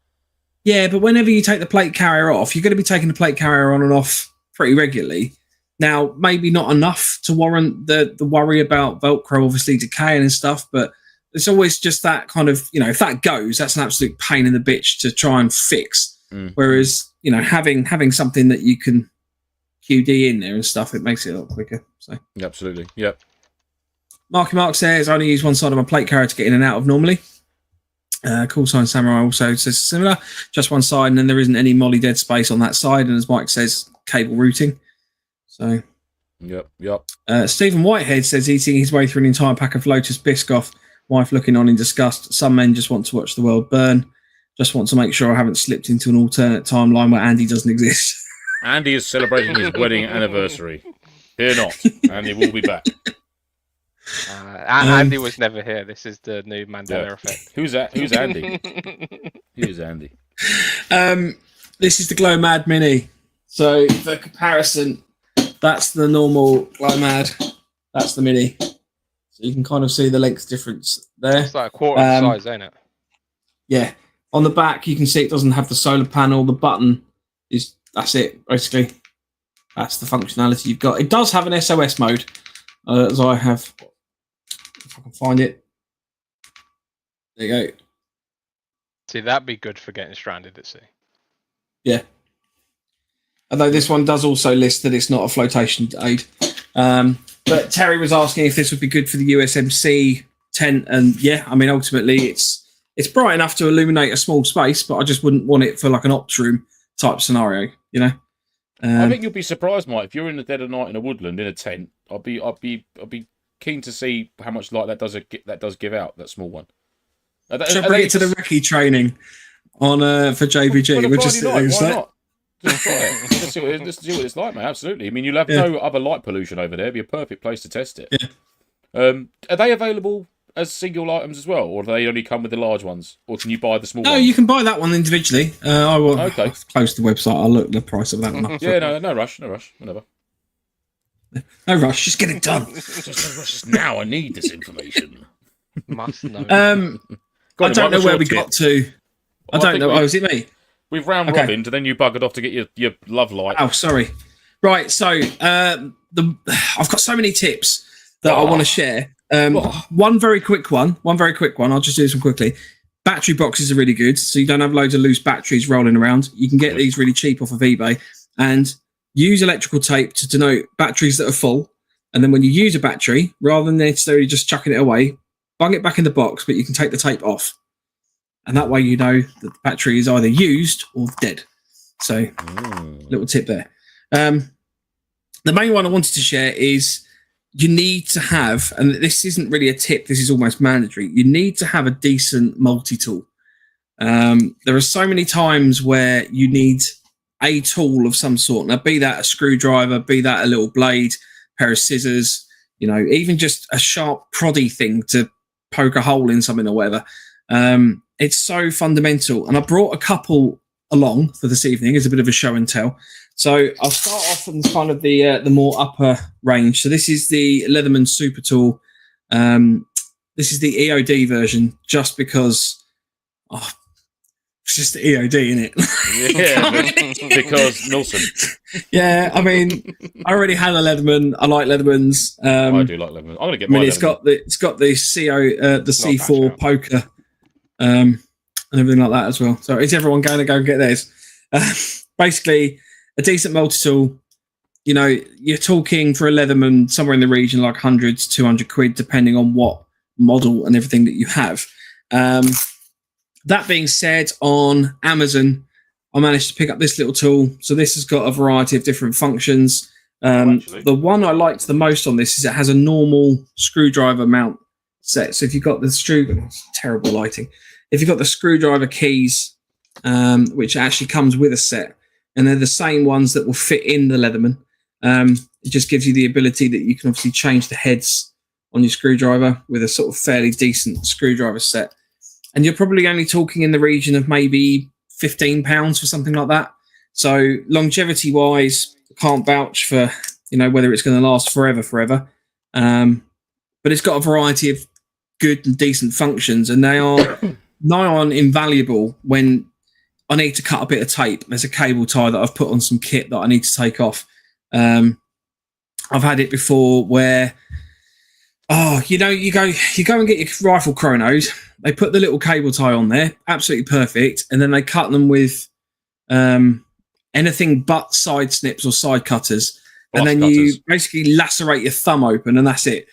Yeah, but whenever you take the plate carrier off, you're going to be taking the plate carrier on and off pretty regularly. Now, maybe not enough to warrant the worry about Velcro obviously decaying and stuff, but it's always just that kind of, you know, if that goes, that's an absolute pain in the bitch to try and fix. Whereas, you know, having something that you can QD in there and stuff, it makes it a lot quicker. So absolutely, yep. Marky Mark says I only use one side of my plate carrier to get in and out of normally. Call Sign Samurai also says similar, just one side, and then there isn't any molly dead space on that side. And as Mike says, cable routing. So yep. Stephen Whitehead says eating his way through an entire pack of Lotus Biscoff, wife looking on in disgust. Some men just want to watch the world burn. Just want to make sure I haven't slipped into an alternate timeline where Andy doesn't exist. Andy is celebrating his wedding anniversary. Fear not, Andy will be back. Andy was never here. This is the new Mandela effect. Who's that? Who's Andy? Who's Andy? This is the Glow Mad Mini. So for comparison, that's the normal Glow Mad. That's the Mini. So you can kind of see the length difference there. It's like a quarter of the size, ain't it? Yeah. On the back, you can see it doesn't have the solar panel. The button is, that's it, basically. That's the functionality you've got. It does have an SOS mode, as I have. If I can find it. There you go. See, that'd be good for getting stranded at sea. Yeah. Although this one does also list that it's not a flotation aid. But Terry was asking if this would be good for the USMC tent. And yeah, I mean, ultimately it's bright enough to illuminate a small space, but I just wouldn't want it for like an ops room type scenario, you know? I think you'll be surprised, Mike, if you're in the dead of night in a woodland in a tent. I'd be keen to see how much light that does give out, that small one. Should I bring it to the recce training on for JBG? We'll just why not? Just try it. Let's see what it's like, mate. Absolutely. I mean, you'll have no other light pollution over there. It'd be a perfect place to test it. Yeah. Are they available as single items as well, or do they only come with the large ones, or can you buy the small ones? No, you can buy that one individually. I will close the website. I'll look the price of that one up. Yeah, no rush, whenever. No rush, just get it done. Just now, I need this information. Must know. I don't know where we got to. I don't know. Oh, is it me? We've round robined, and then you buggered off to get your love light. Oh, sorry. Right, so I've got so many tips that I want to share. One very quick one. I'll just do this one quickly. Battery boxes are really good, so you don't have loads of loose batteries rolling around. You can get these really cheap off of eBay, and use electrical tape to denote batteries that are full. And then when you use a battery, rather than necessarily just chucking it away, bung it back in the box, but you can take the tape off. And that way you know that the battery is either used or dead. So, little tip there. The main one I wanted to share is you need to have, and this isn't really a tip, this is almost mandatory, you need to have a decent multi-tool. There are so many times where you need a tool of some sort. Now, be that a screwdriver, be that a little blade, pair of scissors, you know, even just a sharp proddy thing to poke a hole in something or whatever. It's so fundamental. And I brought a couple along for this evening as a bit of a show and tell. So I'll start off on kind of the more upper range. So this is the Leatherman Super Tool. This is the EOD version, just because it's just the EOD, isn't it? Yeah, because Milson. Yeah, I mean, I already had a Leatherman. I like Leathermans. I do like Leatherman. I'm gonna get. It's got the CO, the C4 poker, and everything like that as well. So is everyone going to go and get theirs? Basically, a decent multi-tool. You know, you're talking for a Leatherman somewhere in the region like 100 to 200 quid, depending on what model and everything that you have. That being said, on Amazon, I managed to pick up this little tool. So this has got a variety of different functions. The one I liked the most on this is it has a normal screwdriver mount set. So if you've got the terrible lighting. If you've got the screwdriver keys, which actually comes with a set, and they're the same ones that will fit in the Leatherman. It just gives you the ability that you can obviously change the heads on your screwdriver with a sort of fairly decent screwdriver set. And you're probably only talking in the region of maybe £15 for something like that. So longevity wise, I can't vouch for, whether it's going to last forever. But it's got a variety of good and decent functions, and they are nigh on invaluable when I need to cut a bit of tape. There's a cable tie that I've put on some kit that I need to take off. I've had it before where, you go and get your rifle chronos. They put the little cable tie on there, absolutely perfect, and then they cut them with anything but side snips or side cutters, and then you basically lacerate your thumb open, and that's it.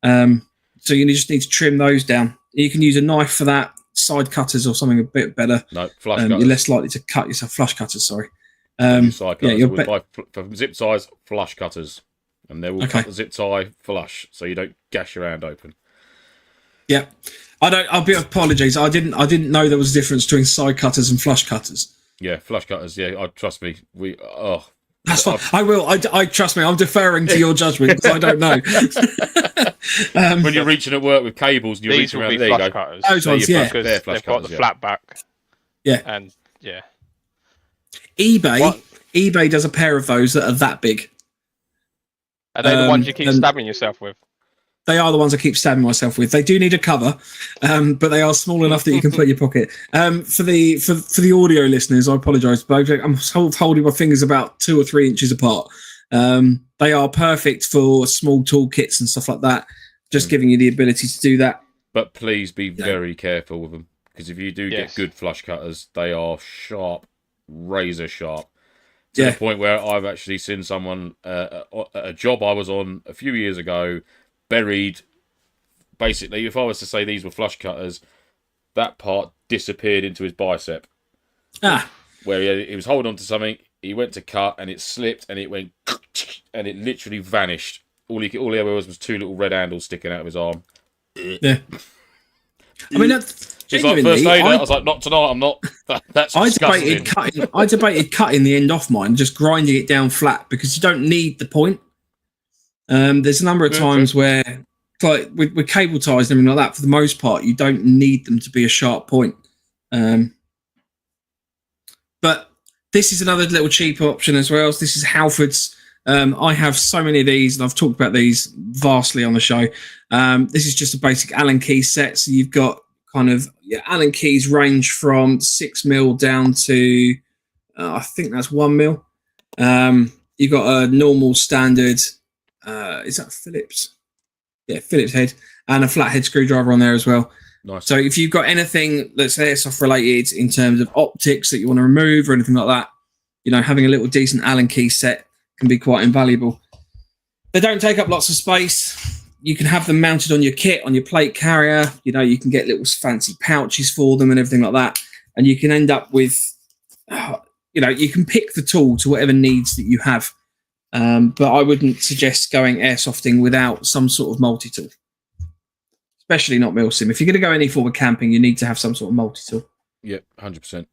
So you just need to trim those down. You can use a knife for that, side cutters or something a bit better. No, flush cutters. You're less likely to cut yourself. Flush cutters, sorry. Side cutters. For zip ties, flush cutters, and they will cut the zip tie flush, so you don't gash your hand open. Yeah, I'll be apologies. I didn't know there was a difference between side cutters and flush cutters. Yeah, flush cutters. Yeah, trust me. That's fine. I will. I trust me. I'm deferring to your judgment because I don't know. When you're reaching at work with cables and you're these reaching will around, be there you flush go. cutters. Those ones, yeah. Because they're flush they've got cutters, the flat back. Yeah. And yeah. eBay does a pair of those that are that big. Are they the ones you keep stabbing yourself with? They are the ones I keep stabbing myself with. They do need a cover, but they are small enough that you can put in your pocket. For the audio listeners, I apologise, but I'm sort of holding my fingers about 2 or 3 inches apart. They are perfect for small toolkits and stuff like that. Just giving you the ability to do that. But please be very careful with them, because if you do get good flush cutters, they are sharp, razor sharp. To the point where I've actually seen someone at a job I was on a few years ago buried. Basically, if I was to say these were flush cutters, that part disappeared into his bicep. Where he was holding on to something, he went to cut and it slipped and it went and it literally vanished. All he ever was 2 little red handles sticking out of his arm. Yeah. I mean, that's It's like first aid. I was like, not tonight. I'm not. That's disgusting. I debated cutting the end off mine, just grinding it down flat, because you don't need the point. There's a number of times where, like with cable ties and everything like that, for the most part, you don't need them to be a sharp point. But this is another little cheap option as well. This is Halford's. I have so many of these, and I've talked about these vastly on the show. This is just a basic Allen key set. So you've got kind of Allen keys range from 6mm down to I think that's 1mm. You've got a normal standard. Is that Phillips? Yeah, Phillips head, and a flathead screwdriver on there as well. Nice. So if you've got anything that's airsoft related in terms of optics that you want to remove or anything like that, having a little decent Allen key set can be quite invaluable. They don't take up lots of space. You can have them mounted on your kit, on your plate carrier. You can get little fancy pouches for them and everything like that. And you can end up with, you can pick the tool to whatever needs that you have. But I wouldn't suggest going airsofting without some sort of multi-tool, especially not milsim. If you're going to go any form of camping, you need to have some sort of multi-tool. Yep, 100%.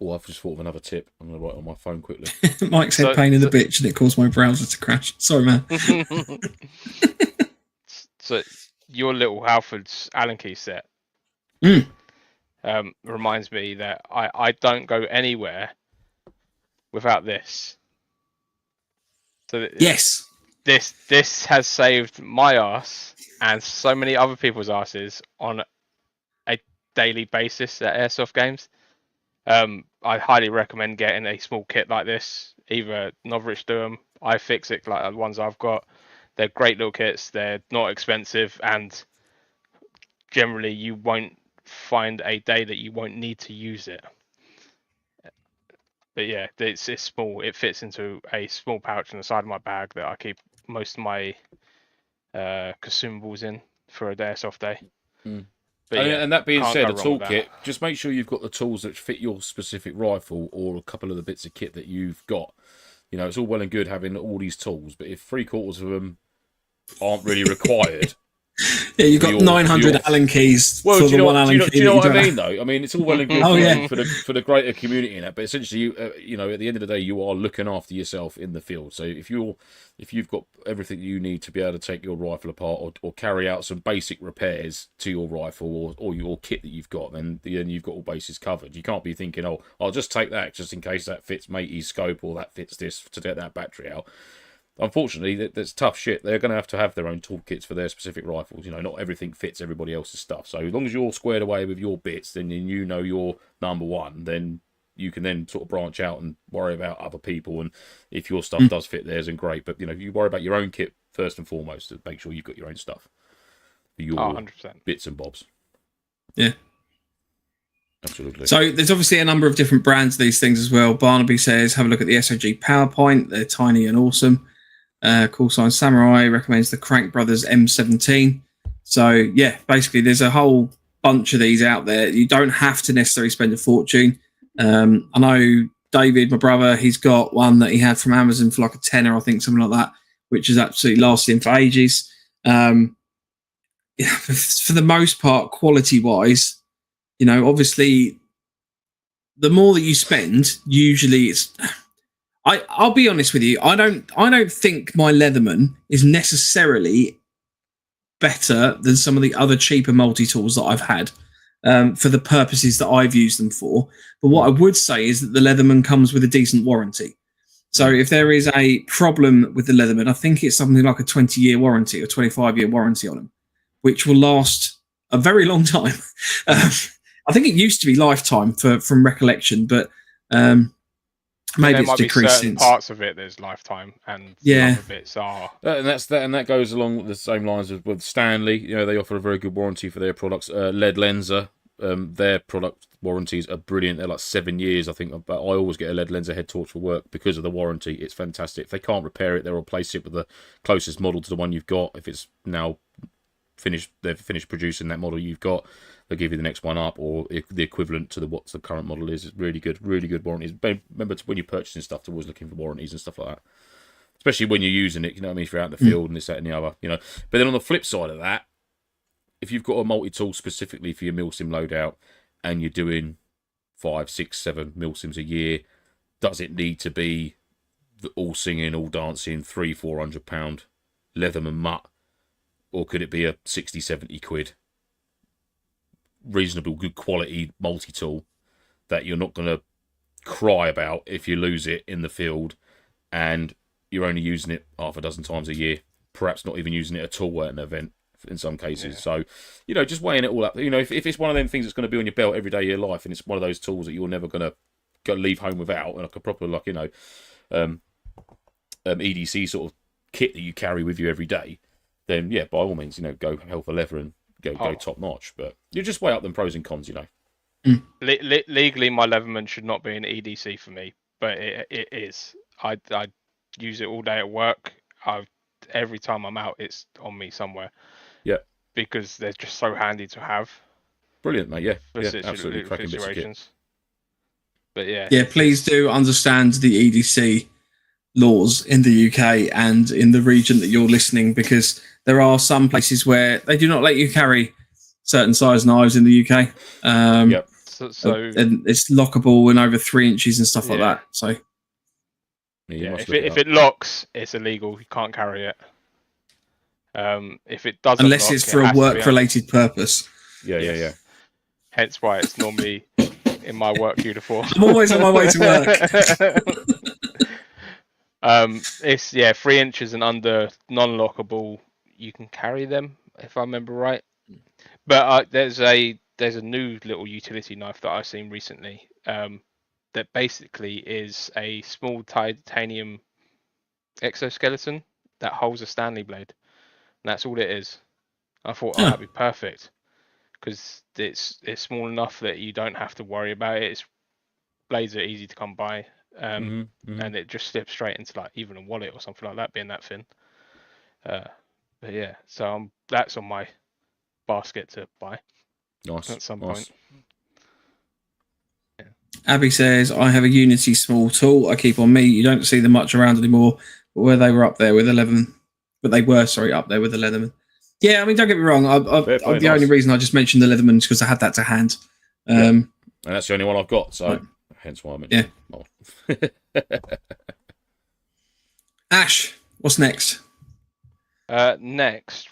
Oh, I've just thought of another tip. I'm going to write on my phone quickly. Mike said pain in the bitch, and it caused my browser to crash. Sorry, man. So your little Halford's Allen key set reminds me that I don't go anywhere without this. So yes, this has saved my ass and so many other people's asses on a daily basis at airsoft games. I highly recommend getting a small kit like this. Either Novrich do them, iFixit, like the ones I've got. They're great little kits. They're not expensive, and generally you won't find a day that you won't need to use it. But yeah, it's small. It fits into a small pouch on the side of my bag that I keep most of my consumables in for a airsoft day. But yeah, and that being said, a toolkit, just make sure you've got the tools that fit your specific rifle or a couple of the bits of kit that you've got. You know, it's all well and good having all these tools, but if 3/4 of them aren't really required. Yeah, you've got 900 Allen keys for the one Allen key. Do you know what I mean, though? I mean, it's all well and good for the greater community in that, but essentially, you know, at the end of the day, you are looking after yourself in the field. So if you've got everything you need to be able to take your rifle apart or carry out some basic repairs to your rifle or your kit that you've got, then you've got all bases covered. You can't be thinking, oh, I'll just take that just in case that fits matey's scope or that fits this to get that battery out. Unfortunately, that's tough shit. They're going to have their own toolkits for their specific rifles. You know, not everything fits everybody else's stuff. So as long as you're squared away with your bits, then you know you're number one. Then you can then sort of branch out and worry about other people. And if your stuff does fit theirs, then great. But you know, you worry about your own kit first and foremost to make sure you've got your own stuff, your 100%. bits and bobs. Yeah. Absolutely. So there's obviously a number of different brands of these things as well. Barnaby says, have a look at the SOG PowerPoint. They're tiny and awesome. Call sign Samurai recommends the Crank Brothers M17. So yeah, basically there's a whole bunch of these out there. You don't have to necessarily spend a fortune. I know David, my brother, he's got one that he had from Amazon for like a tenner, I think, something like that, which is absolutely lasting for ages. Yeah, for the most part, quality wise, you know, obviously the more that you spend, usually it's. I'll be honest with you. I don't think my Leatherman is necessarily better than some of the other cheaper multi-tools that I've had for the purposes that I've used them for. But what I would say is that the Leatherman comes with a decent warranty. So if there is a problem with the Leatherman, I think it's something like a 20-year warranty or 25-year warranty on them, which will last a very long time. I think it used to be lifetime from recollection, but maybe it's decreased since. Parts of it there's lifetime, and other bits are. And that goes along the same lines as with Stanley. You know, they offer a very good warranty for their products. Lead Lenser, their product warranties are brilliant. They're like 7 years, I think. But I always get a Lead Lenser head torch for work because of the warranty. It's fantastic. If they can't repair it, they'll replace it with the closest model to the one you've got. If it's now finished, they've finished producing that model you've got, they'll give you the next one up, or the equivalent to what the current model is. It's really good warranties. Remember, when you're purchasing stuff, to always looking for warranties and stuff like that. Especially when you're using it, you know what I mean, if you're out in the field and this, that, and the other, you know. But then on the flip side of that, if you've got a multi-tool specifically for your milsim loadout and you're doing 5, 6, 7 milsims a year, does it need to be all singing, all dancing, £300-400 Leatherman mutt? Or could it be a 60-70 quid reasonable good quality multi-tool that you're not going to cry about if you lose it in the field and you're only using it half a dozen times a year, perhaps not even using it at all at an event in some cases. So, you know, just weighing it all up. You know, if it's one of them things that's going to be on your belt every day of your life and it's one of those tools that you're never going to go leave home without, like a proper, like, you know, EDC sort of kit that you carry with you every day, then yeah, by all means, you know, go hell for leather and go top notch. But you just weigh up them pros and cons, you know. Legally, my Leatherman should not be an EDC for me, but it is. I use it all day at work. Every time I'm out, it's on me somewhere. Yeah, because they're just so handy to have. Brilliant, mate. Yeah, absolutely cracking bits of kit. But yeah, please do understand the EDC laws in the UK and in the region that you're listening, because there are some places where they do not let you carry certain size knives in the UK. So and it's lockable and over 3 inches and stuff like that. So if it locks, it's illegal. You can't carry it. If it doesn't, unless it's for a work-related purpose. Yeah. Hence why it's normally in my work uniform. I'm always on my way to work. It's 3 inches and under, non-lockable. You can carry them if I remember right. But there's a new little utility knife that I've seen recently. That basically is a small titanium exoskeleton that holds a Stanley blade. And that's all it is. I thought that'd be perfect because it's small enough that you don't have to worry about it. Blades are easy to come by, and it just slips straight into like even a wallet or something like that, being that thin. But yeah, so that's on my basket to buy. Nice. At some point. Yeah. Abby says, I have a Unity small tool I keep on me. You don't see them much around anymore, but where they were up there with 11, but they were, up there with the Leatherman. Yeah, I mean, don't get me wrong. The only reason I just mentioned the Leatherman is because I had that to hand. And that's the only one I've got, so hence why I mentioned it. Ash, what's next? Next.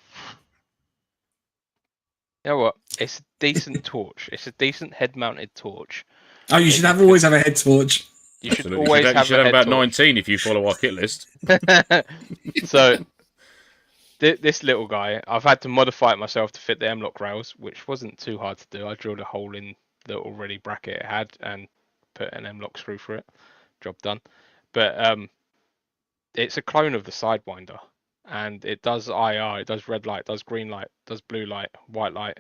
You know what? It's a decent torch. It's a decent head-mounted torch. Oh, you should always have a head torch. You should always have a head torch. You should have about 19 if you follow our kit list. So, this little guy, I've had to modify it myself to fit the M-lock rails, which wasn't too hard to do. I drilled a hole in the already bracket it had and put an M-lock screw for it. Job done. But it's a clone of the Sidewinder. And it does IR, it does red light, does green light, does blue light, white light.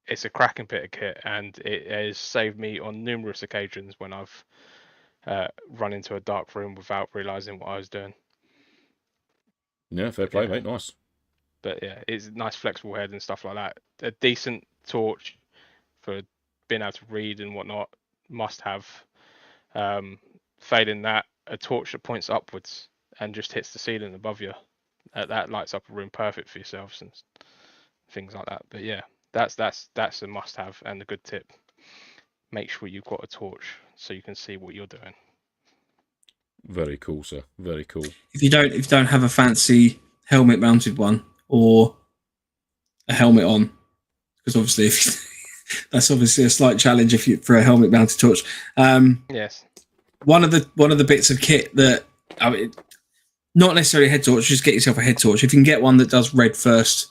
It's a cracking bit of kit, and it has saved me on numerous occasions when I've run into a dark room without realising what I was doing. Yeah, fair play, mate. Nice. But yeah, it's a nice flexible head and stuff like that. A decent torch for being able to read and whatnot, must have. Failing that, a torch that points upwards and just hits the ceiling above you. That lights up a room perfect for yourselves and things like that. But yeah, that's a must-have and a good tip. Make sure you've got a torch so you can see what you're doing. Very cool, sir. Very cool. If you don't have a fancy helmet-mounted one or a helmet on, because obviously that's obviously a slight challenge for a helmet-mounted torch. Yes. One of the bits of kit that not necessarily a head torch, just get yourself a head torch. If you can get one that does red first,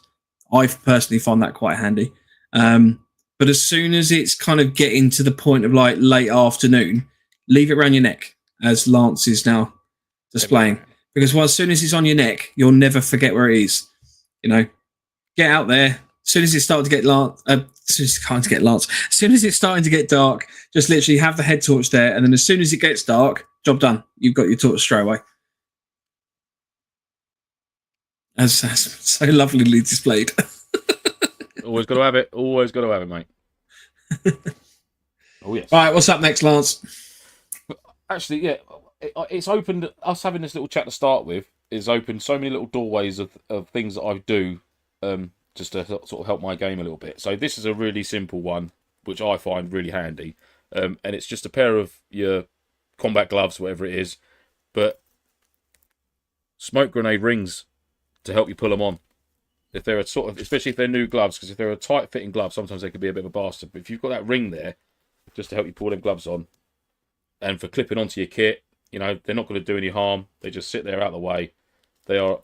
I've personally found that quite handy. But as soon as it's kind of getting to the point of like late afternoon, leave it around your neck, as Lance is now displaying. Because as soon as it's on your neck, you'll never forget where it is. Get out there. As soon as it's starting to get as soon as it's starting to get dark, just literally have the head torch there, and then as soon as it gets dark, job done. You've got your torch straight away. As so lovely displayed. Always got to have it. Always got to have it, mate. Oh yes. Right, what's up next, Lance? Actually, yeah, it's opened. Us having this little chat to start with is opened so many little doorways of things that I do, just to sort of help my game a little bit. So this is a really simple one, which I find really handy, and it's just a pair of your combat gloves, whatever it is, but smoke grenade rings to help you pull them on. If they're especially if they're new gloves, because if they're a tight fitting glove, sometimes they can be a bit of a bastard. But if you've got that ring there, just to help you pull them gloves on, and for clipping onto your kit, they're not going to do any harm. They just sit there out of the way. They are,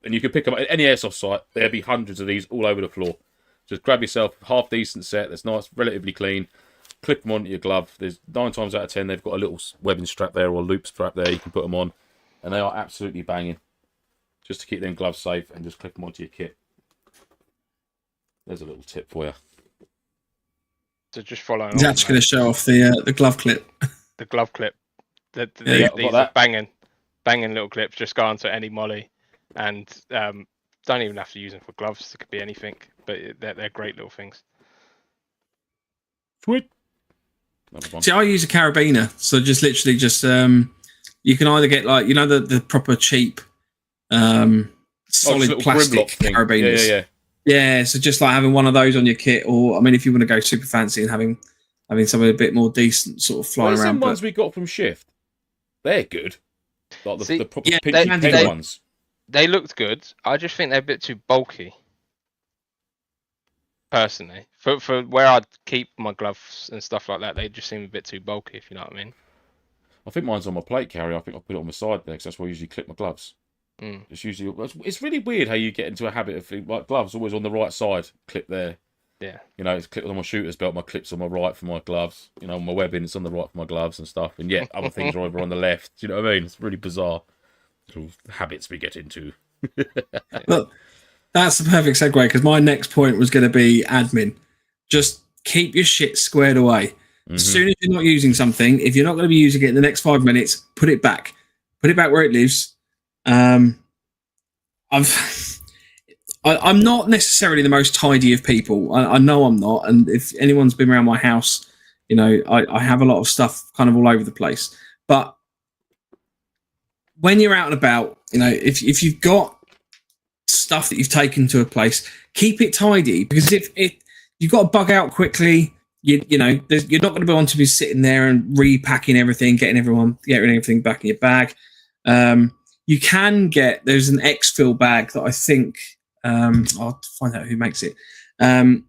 and you can pick them up at any airsoft site. There'll be hundreds of these all over the floor. Just grab yourself a half decent set that's nice, relatively clean. Clip them onto your glove. There's 9 times out of 10 they've got a little webbing strap there or a loop strap there. You can put them on, and they are absolutely banging. Just to keep them gloves safe and just clip them onto your kit. There's a little tip for you. So just following. He's actually going to show off the glove clip. The glove clip. Yeah, these are banging little clips. Just go onto any molly, and don't even have to use them for gloves. It could be anything, but they're great little things. Sweet. See, I use a carabiner, so just literally you can either get like the proper cheap solid plastic carabiners. Yeah, so just like having one of those on your kit, or I mean, if you want to go super fancy and having something a bit more decent, sort of flying around. The ones we got from Shift, they're good. Like the proper pinchy ones. They looked good. I just think they're a bit too bulky. Personally, for where I'd keep my gloves and stuff like that, they just seem a bit too bulky. If you know what I mean. I think mine's on my plate carrier. I think I'll put it on my side there because that's where I usually clip my gloves. It's really weird how you get into a habit of like gloves always on the right side, clip there. Yeah. It's clipped on my shooter's belt, my clip's on my right for my gloves. My webbing, it's on the right for my gloves and stuff. And yet other things are over on the left. Do you know what I mean? It's really bizarre. Little habits we get into. Well, that's the perfect segue because my next point was going to be admin. Just keep your shit squared away. As soon as you're not using something, if you're not going to be using it in the next 5 minutes, put it back. Put it back where it lives. I'm not necessarily the most tidy of people. I know I'm not. And if anyone's been around my house, you know, I have a lot of stuff kind of all over the place. But when you're out and about, you know, if you've got stuff that you've taken to a place, keep it tidy, because if you've got to bug out quickly, you know, you're not going to want to be sitting there and repacking everything, getting everything back in your bag. You can there's an exfil bag that I think I'll find out who makes it,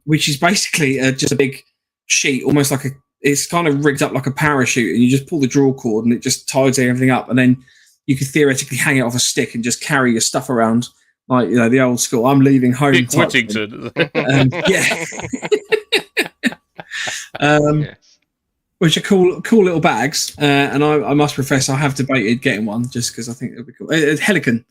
which is basically just a big sheet, almost like it's kind of rigged up like a parachute, and you just pull the draw cord and it just ties everything up, and then you could theoretically hang it off a stick and just carry your stuff around, like, you know, the old school I'm leaving home Dick Whittington. yeah. Which are cool little bags, and I must profess I have debated getting one just because I think it would be cool. Helicon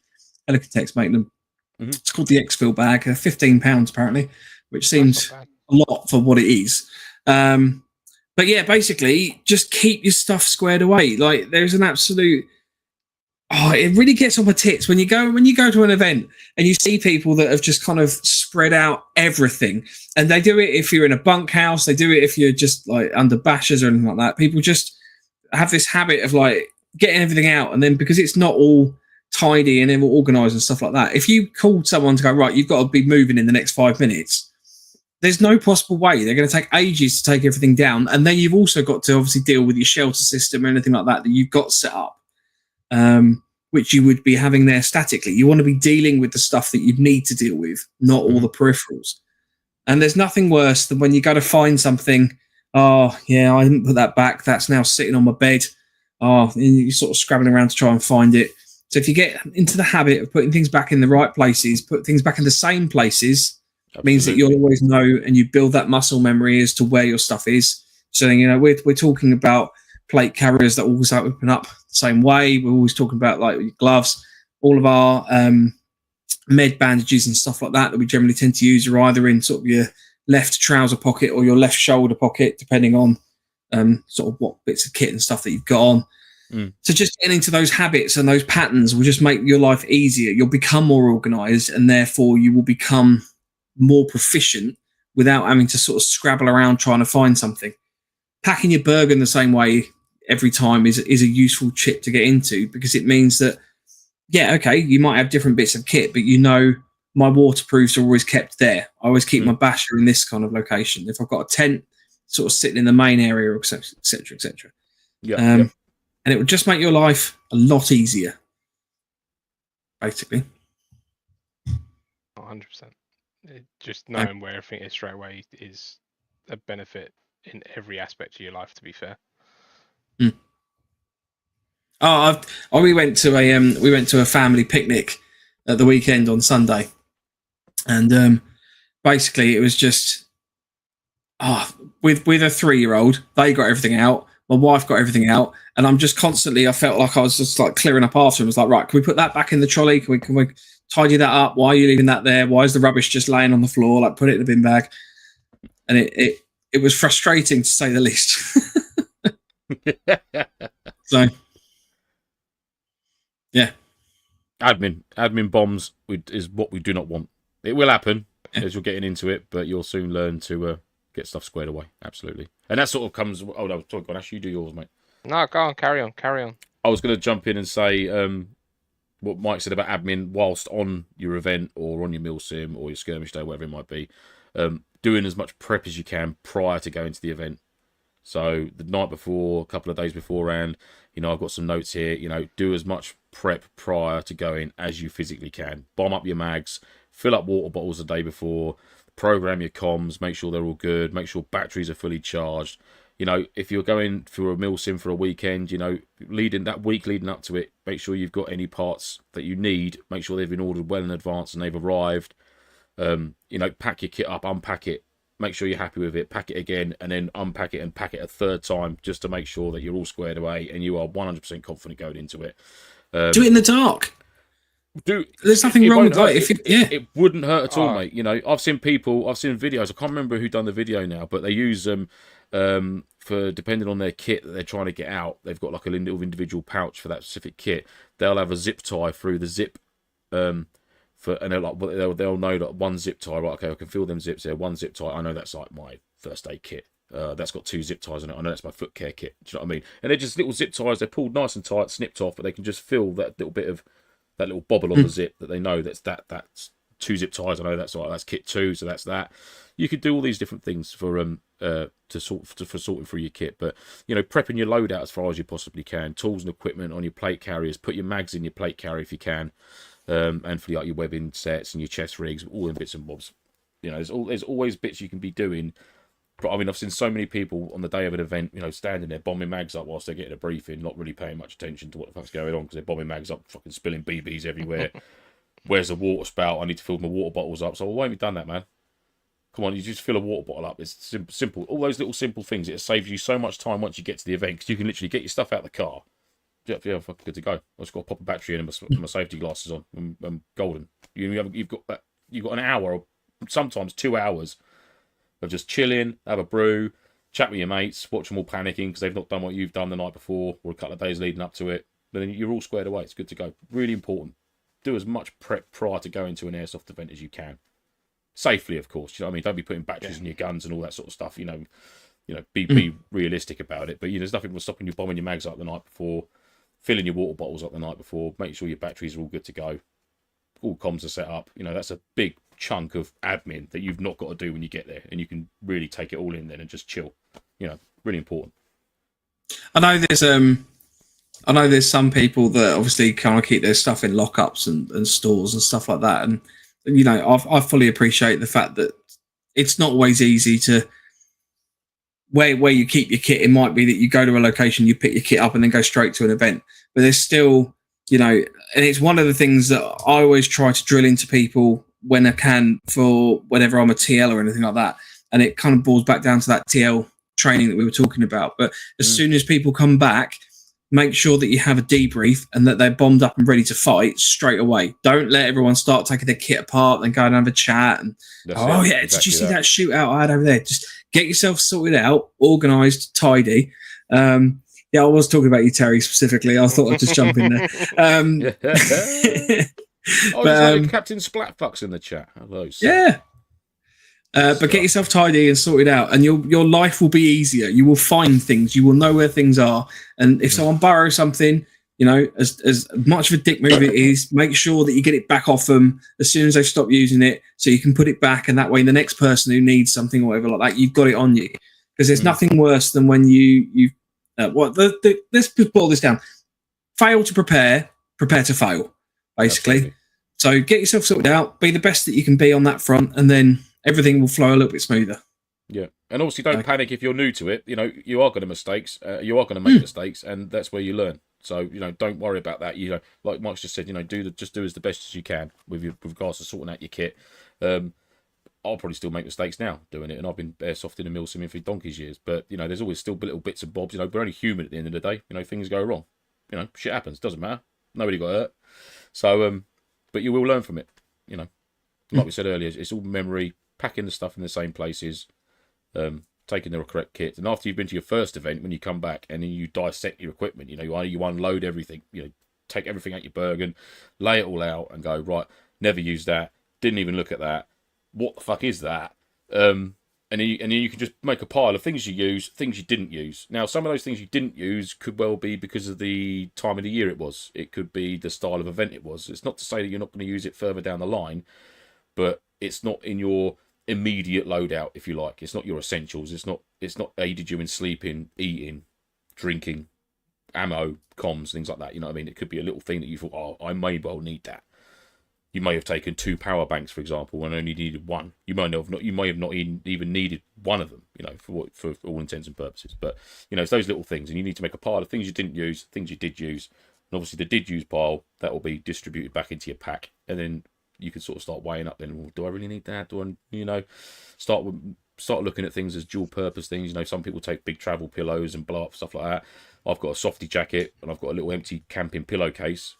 Tech's making them. It's called the Exfil bag. £15 apparently, which seems a lot for what it is. But yeah, basically just keep your stuff squared away. Like, there's an absolute it really gets on my tits when you go to an event and you see people that have just kind of spread out everything. And they do it if you're in a bunkhouse, they do it if you're just like under bashers or anything like that. People just have this habit of like getting everything out, and then because it's not all tidy and all organised and stuff like that, if you called someone to go, right, you've got to be moving in the next 5 minutes, there's no possible way. They're going to take ages to take everything down. And then you've also got to obviously deal with your shelter system or anything like that you've got set up. Which you would be having there statically. You want to be dealing with the stuff that you need to deal with, not all the peripherals. And there's nothing worse than when you go to find something. Oh, yeah, I didn't put that back. That's now sitting on my bed. Oh, and you're sort of scrabbling around to try and find it. So if you get into the habit of putting things back in the right places, put things back in the same places, means that you'll always know, and you build that muscle memory as to where your stuff is. So, you know, we're talking about plate carriers that always open up the same way. We're always talking about like gloves. All of our med bandages and stuff like that we generally tend to use are either in sort of your left trouser pocket or your left shoulder pocket, depending on sort of what bits of kit and stuff that you've got on. So just getting into those habits and those patterns will just make your life easier. You'll become more organised, and therefore you will become more proficient without having to sort of scrabble around trying to find something. Packing your Bergen the same way every time is a useful chip to get into, because it means that, yeah, okay, you might have different bits of kit, but you know my waterproofs are always kept there. I always keep my basher in this kind of location. If I've got a tent sort of sitting in the main area, etc., etc. And it would just make your life a lot easier, basically. 100%. Just knowing where everything is straight away is a benefit in every aspect of your life, to be fair. We went to a family picnic at the weekend on Sunday, and basically it was just with a 3-year-old. They got everything out. My wife got everything out, and I'm just constantly. I felt like I was just like clearing up after him. I was like, right, can we put that back in the trolley? Can we tidy that up? Why are you leaving that there? Why is the rubbish just laying on the floor? Like, put it in the bin bag. And it was frustrating, to say the least. So, yeah. Admin bombs is what we do not want. It will happen as you're getting into it, but you'll soon learn to get stuff squared away. Absolutely. And that sort of comes... Oh, no, talk on. Actually, you do yours, mate. No, go on. Carry on. I was going to jump in and say what Mike said about admin whilst on your event or on your meal sim or your skirmish day, whatever it might be. Doing as much prep as you can prior to going to the event. So the night before, a couple of days beforehand, you know, I've got some notes here, you know, do as much prep prior to going as you physically can. Bomb up your mags, fill up water bottles the day before, program your comms, make sure they're all good, make sure batteries are fully charged. You know, if you're going for a meal sim for a weekend, you know, leading up to it, make sure you've got any parts that you need, make sure they've been ordered well in advance and they've arrived. You know, pack your kit up, unpack it, make sure you're happy with it, pack it again, and then unpack it and pack it a third time just to make sure that you're all squared away and you are 100% confident going into it. Do it in the dark. There's nothing wrong with that. It wouldn't hurt at all, mate. You know, I've seen videos. I can't remember who done the video now, but they use for depending on their kit that they're trying to get out, they've got like a little individual pouch for that specific kit. They'll have a zip tie through the zip, and they'll know that one zip tie, right? Okay, I can feel them zips there. One zip tie, I know that's like my first aid kit. That's got 2 zip ties on it. I know that's my foot care kit. Do you know what I mean? And they're just little zip ties. They're pulled nice and tight, snipped off, but they can just feel that little bit of that little bobble on the zip that they know that's 2 zip ties. I know that's right. That's kit 2, so that's that. You could do all these different things for sorting through your kit, but prepping your loadout as far as you possibly can. Tools and equipment on your plate carriers. Put your mags in your plate carrier if you can, and for like your webbing sets and your chest rigs, all them bits and bobs. There's always bits you can be doing. But I mean, I've seen so many people on the day of an event, standing there bombing mags up whilst they're getting a briefing, not really paying much attention to what the fuck's going on because they're bombing mags up, fucking spilling BBs everywhere. Where's the water spout? I need to fill my water bottles up. So why haven't you done that, man? Come on, you just fill a water bottle up. It's simple. All those little simple things. It saves you so much time once you get to the event because you can literally get your stuff out of the car. Yeah, fucking good to go. I've just got to pop a battery in and my safety glasses on. I'm golden. You've got an hour or sometimes 2 hours of just chilling, have a brew, chat with your mates, watch them all panicking because they've not done what you've done the night before or a couple of days leading up to it. But then you're all squared away. It's good to go. Really important. Do as much prep prior to going to an airsoft event as you can. Safely, of course. You know what I mean? Don't be putting batteries in your guns and all that sort of stuff. Be realistic about it. But there's nothing stopping you bombing your mags up the night before, filling your water bottles up the night before, make sure your batteries are all good to go. All comms are set up. That's a big chunk of admin that you've not got to do when you get there, and you can really take it all in then and just chill. Really important. I know there's some people that obviously kind of keep their stuff in lockups and stores and stuff like that, and I fully appreciate the fact that it's not always easy to where you keep your kit. It might be that you go to a location, you pick your kit up, and then go straight to an event, but there's still and it's one of the things that I always try to drill into people when I can for whenever I'm a TL or anything like that. And it kind of boils back down to that TL training that we were talking about. But as soon as people come back, make sure that you have a debrief and that they're bombed up and ready to fight straight away. Don't let everyone start taking their kit apart and go and have a chat. And, did you see that shootout I had over there? Just get yourself sorted out, organised, tidy. I was talking about you, Terry, specifically. I thought I'd just jump in there. Captain Splatfucks in the chat. Hello, sir. Yeah. But get yourself tidy and sorted out, and your life will be easier. You will find things. You will know where things are. And if someone borrows something, as much of a dick move it is, make sure that you get it back off them as soon as they stop using it, so you can put it back, and that way the next person who needs something or whatever like that, you've got it on you. Because there's nothing worse than when let's boil this down. Fail to prepare to fail, basically. Absolutely. So get yourself sorted out, be the best that you can be on that front, and then everything will flow a little bit smoother. Yeah, and obviously don't panic if you're new to it. You are going to you are going to make mistakes, and that's where you learn. So don't worry about that. Like Mike's just said, just do as the best as you can with regards to sorting out your kit. I'll probably still make mistakes now doing it, and I've been airsofting and milsimming for donkey's years. But there's always still little bits and bobs. We're only human at the end of the day. Things go wrong. Shit happens. Doesn't matter. Nobody got hurt. So, but you will learn from it. Like we said earlier, it's all memory. Packing the stuff in the same places, taking the correct kit, and after you've been to your first event, when you come back and then you dissect your equipment, you unload everything. Take everything out your Bergen, lay it all out, and go right. Never use that. Didn't even look at that. What the fuck is that? And then you can just make a pile of things you use, things you didn't use. Now, some of those things you didn't use could well be because of the time of the year it was. It could be the style of event it was. It's not to say that you're not going to use it further down the line, but it's not in your immediate loadout, if you like. It's not your essentials. It's not aided you in sleeping, eating, drinking, ammo, comms, things like that. You know what I mean? It could be a little thing that you thought, oh, I may well need that. You may have taken 2 power banks, for example, and only needed 1. You may have not even needed one of them, for all intents and purposes. But it's those little things, and you need to make a pile of things you didn't use, things you did use, and obviously the did use pile that will be distributed back into your pack, and then you can sort of start weighing up. Then, well, do I really need that? Do I, start looking at things as dual purpose things. Some people take big travel pillows and blow up stuff like that. I've got a softy jacket, and I've got a little empty camping pillowcase,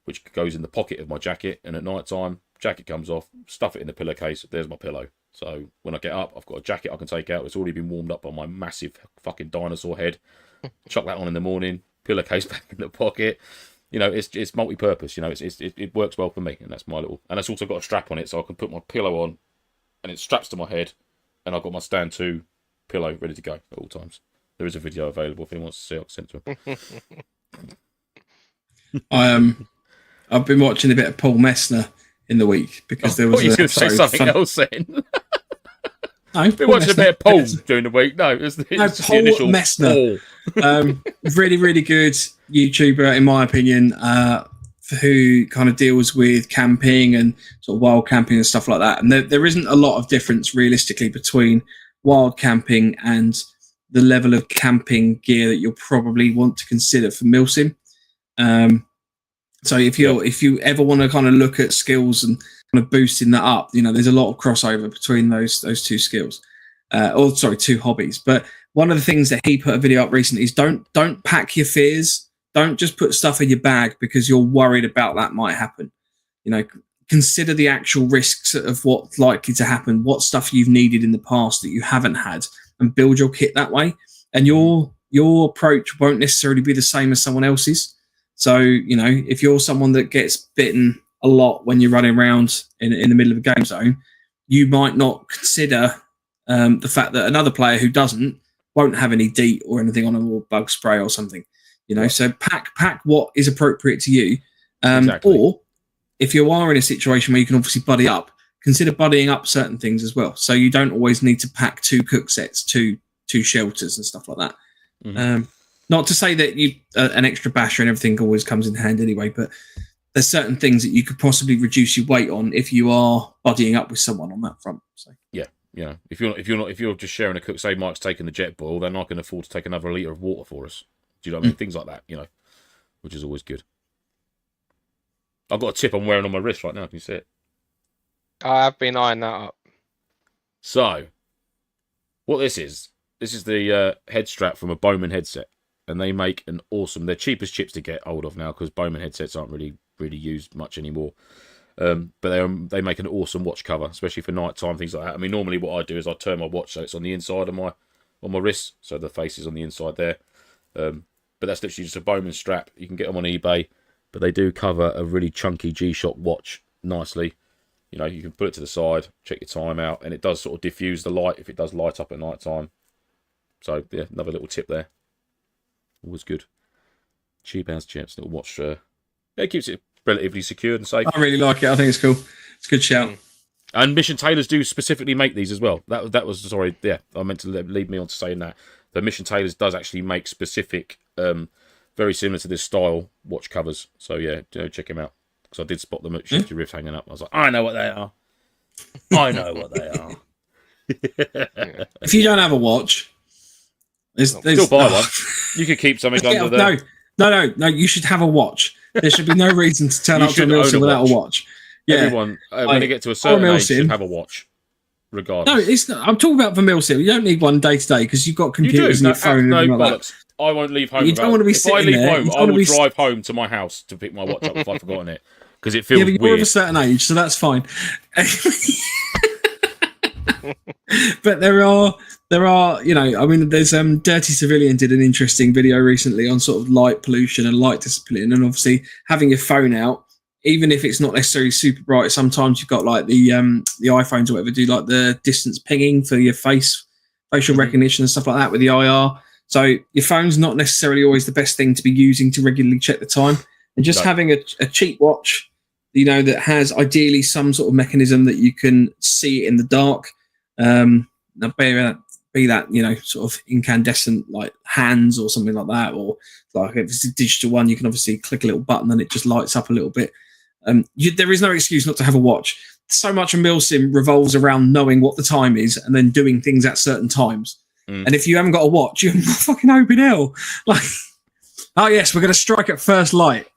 which goes in the pocket of my jacket, and at night time, jacket comes off, stuff it in the pillowcase, there's my pillow. So when I get up, I've got a jacket I can take out. It's already been warmed up by my massive fucking dinosaur head. Chuck that on in the morning. Pillowcase back in the pocket. You know, it's multi-purpose. You know, it works well for me, and that's my little. And it's also got a strap on it, so I can put my pillow on, and it straps to my head, and I've got my stand 2 pillow ready to go at all times. There is a video available if anyone wants to see. I'll send to him. I've been watching a bit of Paul Messner in the week because there was. You going to say something else then? No, been watching a bit of Paul during the week. No, it's Paul the initial Messner. Really, really good YouTuber, in my opinion, who kind of deals with camping and sort of wild camping and stuff like that. And there isn't a lot of difference realistically between wild camping and the level of camping gear that you'll probably want to consider for milsim. So if you ever want to kind of look at skills and kind of boosting that up, you know, there's a lot of crossover between those 2 skills, 2 hobbies. But one of the things that he put a video up recently is don't pack your fears. Don't just put stuff in your bag because you're worried about that might happen. You know, consider the actual risks of what's likely to happen, what stuff you've needed in the past that you haven't had, and build your kit that way. And your approach won't necessarily be the same as someone else's. So, you know, if you're someone that gets bitten a lot when you're running around in the middle of a game zone, you might not consider the fact that another player who won't have any DEET or anything on them, or bug spray or something. You know, so pack what is appropriate to you. Exactly. Or if you are in a situation where you can obviously buddy up, consider buddying up certain things as well. So you don't always need to pack 2 cook sets, two shelters and stuff like that. Mm-hmm. Not to say that an extra basher and everything always comes in hand anyway, but there's certain things that you could possibly reduce your weight on if you are buddying up with someone on that front. So yeah. If you're just sharing a cook, say Mike's taking the jet boil, then I can afford to take another litre of water for us. Do you know what I mean? Things like that, you know, which is always good. I've got a tip I'm wearing on my wrist right now. Can you see it? I have been eyeing that up. So, what this is the head strap from a Bowman headset. And they make an awesome. They're cheapest chips to get hold of now because Bowman headsets aren't really used much anymore. But they make an awesome watch cover, especially for night time, things like that. I mean, normally what I do is I turn my watch so it's on the inside of my wrist, so the face is on the inside there. But that's literally just a Bowman strap. You can get them on eBay, but they do cover a really chunky G-Shock watch nicely. You know, you can put it to the side, check your time out, and it does sort of diffuse the light if it does light up at night time. So yeah, another little tip there. Always good. Cheap as chips. Little watch. It keeps it relatively secured and safe. I really like it. I think it's cool. It's a good shout. And Mission Tailors do specifically make these as well. That was sorry. Yeah, I meant to lead me on to saying that. The Mission Tailors does actually make specific, very similar to this style watch covers. So yeah, check them out. Because I did spot them at Shifty Rift hanging up. I was like, I know what they are. I know what they are. If you don't have a watch, still buy one. You could keep something under there. No. You should have a watch. There should be no reason to turn up to a milsim without a watch. Yeah. Everyone, when they get to a certain age, should have a watch, regardless. No, it's not. I'm talking about for milsim. You don't need one day to day because you've got computers and your phone. No, and bollocks. I won't leave home. You don't want to be sitting there. If I leave home, I will drive home to my house to pick my watch up if I've forgotten it because it feels weird. You're of a certain age, so that's fine. But there are, you know, I mean, there's Dirty Civilian did an interesting video recently on sort of light pollution and light discipline, and obviously having your phone out, even if it's not necessarily super bright, sometimes you've got like the iPhones or whatever do like the distance pinging for your facial recognition and stuff like that with the IR. So your phone's not necessarily always the best thing to be using to regularly check the time, and just having a cheap watch, you know, that has ideally some sort of mechanism that you can see in the dark. Be that, you know, sort of incandescent like hands or something like that, or like if it's a digital one, you can obviously click a little button and it just lights up a little bit. There is no excuse not to have a watch. So much of milsim revolves around knowing what the time is and then doing things at certain times. And if you haven't got a watch, you're fucking open hell. Like, oh yes, we're going to strike at first light.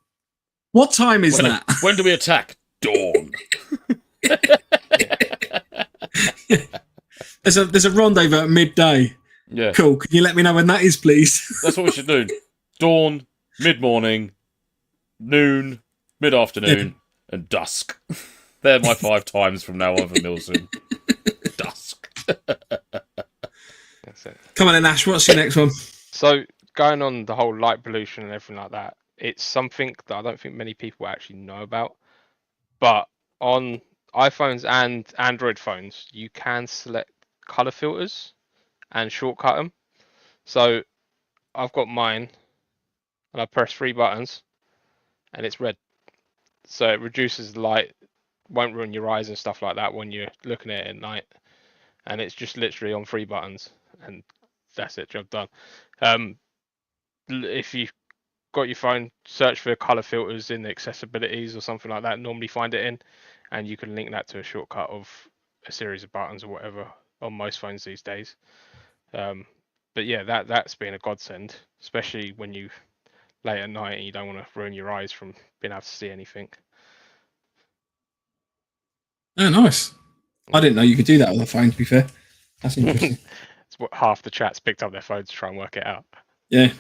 What time is that? When do we attack? Dawn. There's a rendezvous at midday. Yeah. Cool. Can you let me know when that is, please? That's what we should do. Dawn, mid-morning, noon, mid-afternoon, and dusk. They're my 5 times from now on for milsim. Dusk. That's it. Come on then, Ash, what's your next one? So going on the whole light pollution and everything like that, it's something that I don't think many people actually know about. But on iPhones and Android phones, you can select color filters and shortcut them. So I've got mine, and I press 3 buttons, and it's red. So it reduces the light, won't ruin your eyes and stuff like that when you're looking at it at night. And it's just literally on 3 buttons, and that's it, job done. If you've got your phone, search for color filters in the accessibilities or something like that, normally find it in, and you can link that to a shortcut of a series of buttons or whatever on most phones these days. But yeah, that's been a godsend, especially when you late at night and you don't want to ruin your eyes from being able to see anything. Oh, nice. I didn't know you could do that with a phone, to be fair. That's interesting. It's what half the chat's picked up their phones to try and work it out. Yeah.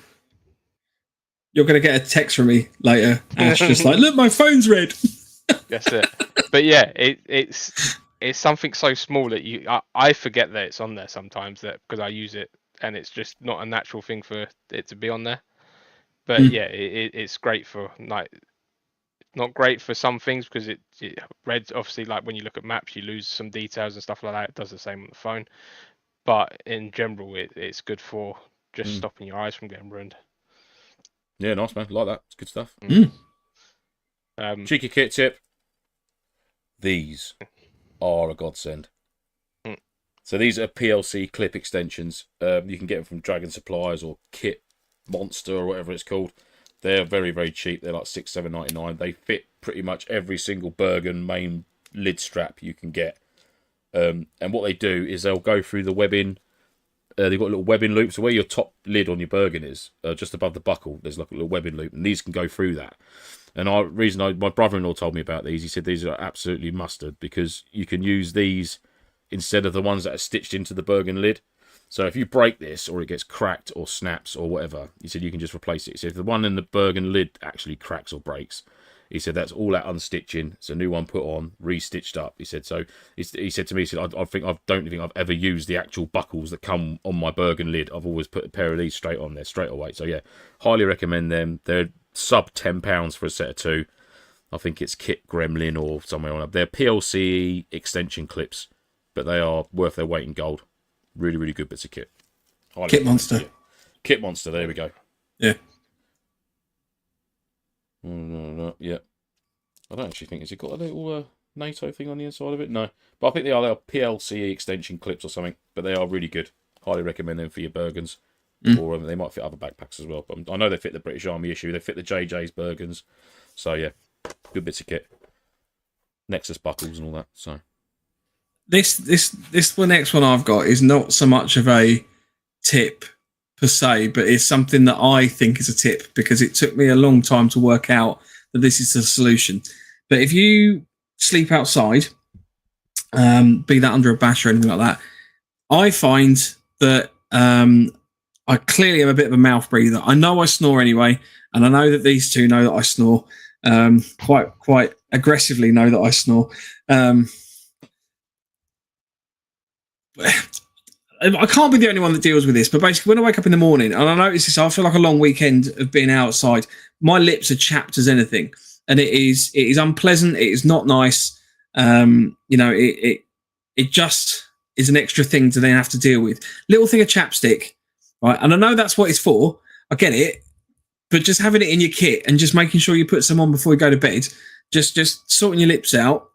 You're going to get a text from me later, Ash, just like, look, my phone's red. That's it. But yeah, it's something so small that I forget that it's on there sometimes, that because I use it and it's just not a natural thing for it to be on there. But yeah, it's great for like, not great for some things because it red, obviously, like when you look at maps, you lose some details and stuff like that. It does the same on the phone. But in general, it's good for just stopping your eyes from getting ruined. Yeah, nice, man. Like that. It's good stuff. Cheeky kit tip. These are a godsend. So these are PLC clip extensions. You can get them from Dragon Supplies or Kit Monster or whatever it's called. They're very, very cheap. They're like $6-7.99. They fit pretty much every single Bergen main lid strap you can get. And what they do is they'll go through the webbing. They've got a little webbing loop. So where your top lid on your Bergen is, just above the buckle, there's like a little webbing loop, and these can go through that. And my brother-in-law told me about these. He said these are absolutely mustard because you can use these instead of the ones that are stitched into the Bergen lid. So if you break this or it gets cracked or snaps or whatever, he said you can just replace it. So if the one in the Bergen lid actually cracks or breaks, he said that's all that unstitching. It's a new one put on, re-stitched up. He said so. He said to me, he said, I don't think I've ever used the actual buckles that come on my Bergen lid. I've always put a pair of these straight on there, straight away. So yeah, highly recommend them. They're sub £10 for a set of 2. I think it's Kit Gremlin or somewhere on up. They're PLC extension clips, but they are worth their weight in gold. Really, really good bits of kit. Kit Monster. Kit Monster, there we go. Yeah. Yeah. I don't actually think, has it got a little NATO thing on the inside of it? No. But I think they are PLC extension clips or something, but they are really good. Highly recommend them for your Bergens. Or they might fit other backpacks as well. But I know they fit the British Army issue. They fit the JJ's Bergens. So yeah, good bits of kit. Nexus buckles and all that. So the next one I've got is not so much of a tip per se, but it's something that I think is a tip because it took me a long time to work out that this is the solution. But if you sleep outside, be that under a bash or anything like that, I find that I clearly am a bit of a mouth breather. I know I snore anyway, and I know that these two know that I snore. Quite aggressively know that I snore. I can't be the only one that deals with this, but basically when I wake up in the morning, and I notice this, I feel like a long weekend of being outside, my lips are chapped as anything, and it is unpleasant. It is not nice. It just is an extra thing to then have to deal with. Little thing of chapstick, right? And I know that's what it's for. I get it, but just having it in your kit and just making sure you put some on before you go to bed, just sorting your lips out,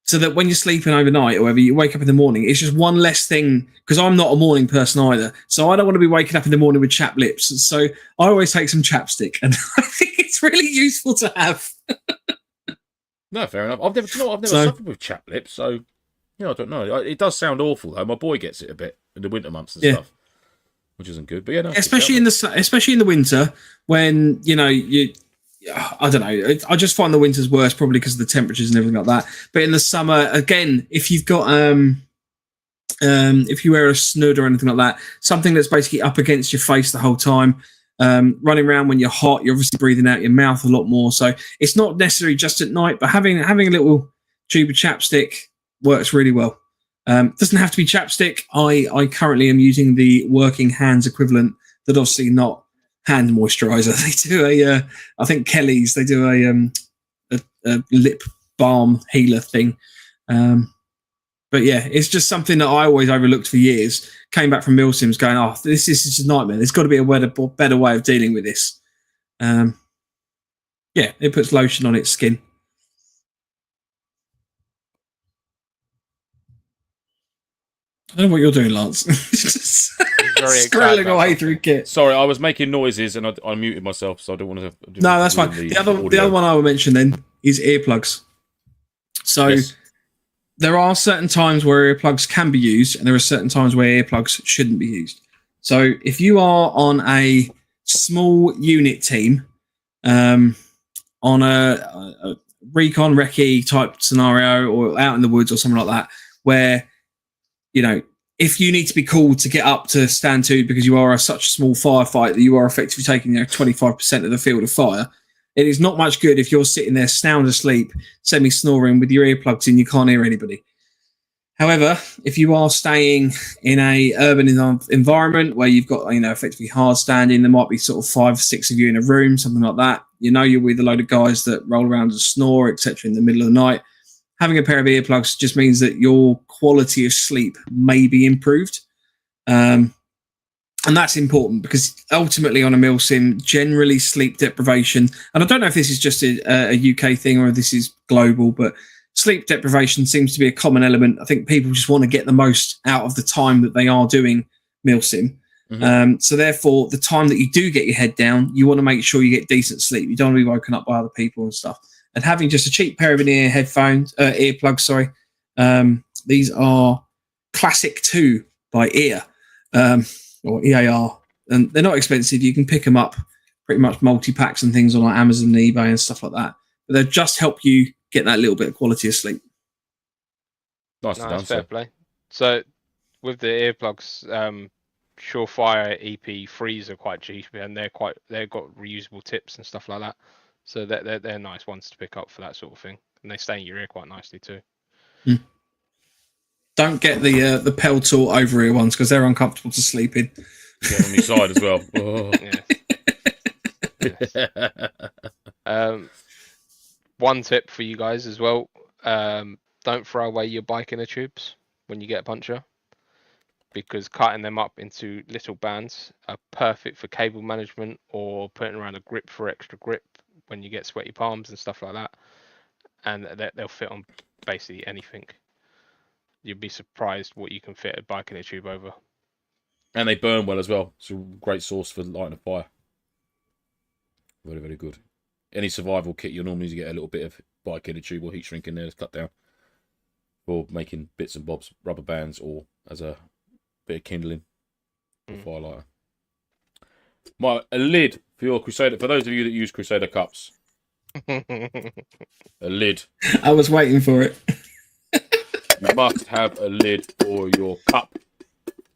so that when you're sleeping overnight or whatever, you wake up in the morning, it's just one less thing, because I'm not a morning person either. So I don't want to be waking up in the morning with chapped lips. So I always take some chapstick, and I think it's really useful to have. No, fair enough. I've never suffered with chapped lips, so I don't know. It does sound awful though. My boy gets it a bit in the winter months and stuff, which isn't good. But yeah, no, especially in the winter when I don't know. I just find the winter's worse, probably because of the temperatures and everything like that. But in the summer, again, if you've got if you wear a snood or anything like that, something that's basically up against your face the whole time, running around when you're hot, you're obviously breathing out your mouth a lot more. So it's not necessarily just at night, but having a little tube of chapstick works really well. Doesn't have to be chapstick. I currently am using the working hands equivalent. That obviously not hand moisturizer. They do I think Kelly's. They do a lip balm healer thing. But yeah, it's just something that I always overlooked for years. Came back from Milsims going, oh, this is just a nightmare. There's got to be a better way of dealing with this. Yeah, it puts lotion on its skin. I don't know what you're doing, Lance. Just scrolling away through kit. Sorry, I was making noises and I muted myself, so I don't want to. No, that's fine. The other one I will mention then is earplugs. So. Yes. There are certain times where earplugs can be used, and there are certain times where earplugs shouldn't be used. So if you are on a small unit team, on a recon recce type scenario, or out in the woods or something like that, where, you know, if you need to be called to get up to stand to because you are such a small firefight that you are effectively taking 25% of the field of fire, it is not much good if you're sitting there sound asleep, semi-snoring with your earplugs in, you can't hear anybody. However, if you are staying in a urban environment where you've got, effectively hard standing, there might be sort of 5 or 6 of you in a room, something like that. You're with a load of guys that roll around and snore, etc. in the middle of the night. Having a pair of earplugs just means that your quality of sleep may be improved. And that's important because ultimately on a milsim, generally sleep deprivation, and I don't know if this is just a UK thing or if this is global, but sleep deprivation seems to be a common element. I think people just want to get the most out of the time that they are doing milsim. Mm-hmm. So therefore, the time that you do get your head down, you want to make sure you get decent sleep. You don't want to be woken up by other people and stuff. And having just a cheap pair of earplugs, these are Classic 2 by Ear. Or EAR, and they're not expensive. You can pick them up pretty much multi-packs and things on like Amazon and eBay and stuff like that. But they'll just help you get that little bit of quality of sleep. Nice, fair play. So with the earplugs, Surefire EP3s are quite cheap, and they've got reusable tips and stuff like that. So they're nice ones to pick up for that sort of thing, and they stay in your ear quite nicely too. Don't get the Peltor over-ear ones because they're uncomfortable to sleep in. Get on your side as well. Oh. Yes. One tip for you guys as well. Don't throw away your bike inner tubes when you get a puncture, because cutting them up into little bands are perfect for cable management or putting around a grip for extra grip when you get sweaty palms and stuff like that. And they'll fit on basically anything. You'd be surprised what you can fit a bike in a tube over. And they burn well as well. It's a great source for lighting a fire. Very, very good. Any survival kit, you'll normally get a little bit of bike in a tube or heat shrink in there to cut down for making bits and bobs, rubber bands, or as a bit of kindling for firelighter. A lid for your Crusader. For those of you that use Crusader cups, a lid. I was waiting for it. You must have a lid for your cup.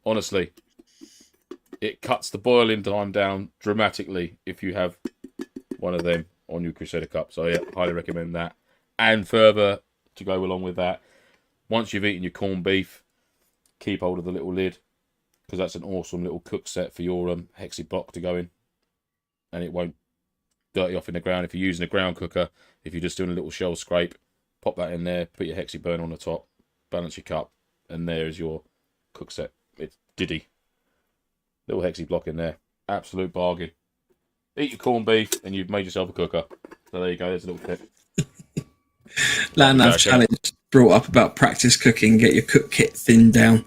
Honestly, it cuts the boiling time down dramatically if you have one of them on your Crusader cup. So yeah, highly recommend that. And further to go along with that, once you've eaten your corned beef, keep hold of the little lid, because that's an awesome little cook set for your hexi block to go in, and it won't dirty off in the ground. If you're using a ground cooker, if you're just doing a little shell scrape, pop that in there, put your hexi burn on the top, balance your cup, and there's your cook set. It's Diddy. Little hexi block in there. Absolute bargain. Eat your corned beef and you've made yourself a cooker. So there you go, there's a little tip. Landnav challenge brought up about practice cooking, get your cook kit thinned down.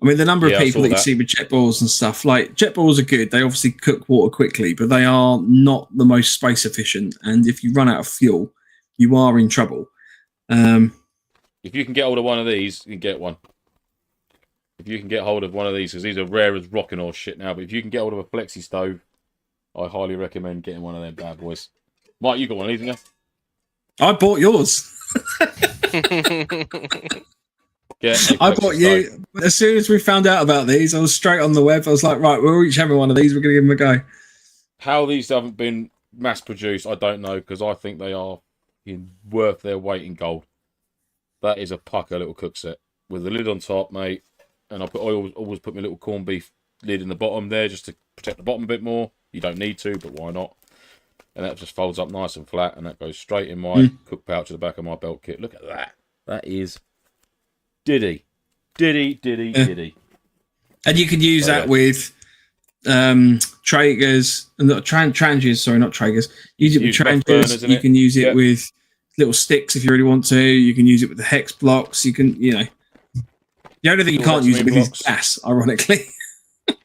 I mean, the number of people that you see with jet balls and stuff, like jet balls are good. They obviously cook water quickly, but they are not the most space efficient. And if you run out of fuel, you are in trouble. If you can get hold of one of these, you can get one. If you can get hold of one of these, because these are rare as rocking horse shit now, but if you can get hold of a flexi stove, I highly recommend getting one of them bad boys. Mike, you got one of these, haven't you? I bought yours. I bought you. As soon as we found out about these, I was straight on the web. I was like, right, we'll each have one of these. We're going to give them a go. How these haven't been mass produced, I don't know, because I think they are worth their weight in gold. That is a pucker little cook set. with the lid on top, mate. And I always put my little corned beef lid in the bottom there just to protect the bottom a bit more. You don't need to, but why not? And that just folds up nice and flat, and that goes straight in my cook pouch at the back of my belt kit. Look at that. That is Diddy. And you can use that with Traegers, not Trangiers, sorry, not Traegers. Use it with Trangiers. You can use it with little sticks if you really want to. You can use it with the hex blocks. You can, the only thing you can't use it with is gas, ironically.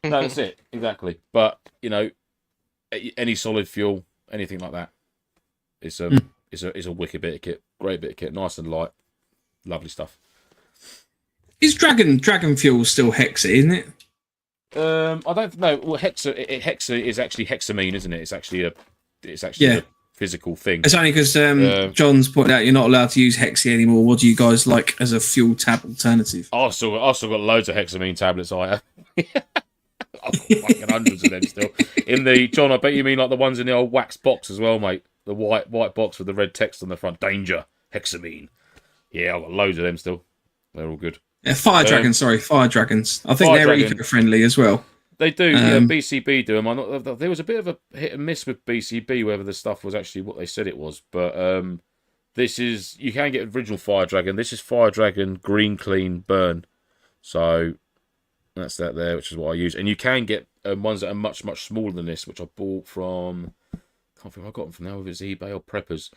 No, that's it. Exactly. But, any solid fuel, anything like that, it's a wicked bit of kit. Great bit of kit. Nice and light. Lovely stuff. Is dragon fuel still hexa, isn't it? I don't know. Well, hexa is actually hexamine, isn't it? It's actually a physical thing. It's only because John's pointed out you're not allowed to use hexy anymore. What do you guys like as a fuel tab alternative? I've still got loads of hexamine tablets. I have. I've got fucking hundreds of them still. John, I bet you mean like the ones in the old wax box as well, mate. The white box with the red text on the front. Danger, hexamine. Yeah, I've got loads of them still. They're all good. Yeah, fire dragons. I think they're eco-friendly as well. They do. Yeah, BCB do them. There was a bit of a hit and miss with BCB, whether the stuff was actually what they said it was. But you can get original Fire Dragon. This is Fire Dragon Green Clean Burn. So that's that there, which is what I use. And you can get ones that are much, much smaller than this, which I bought from... I can't think where I got them from now, whether it's eBay or Preppers.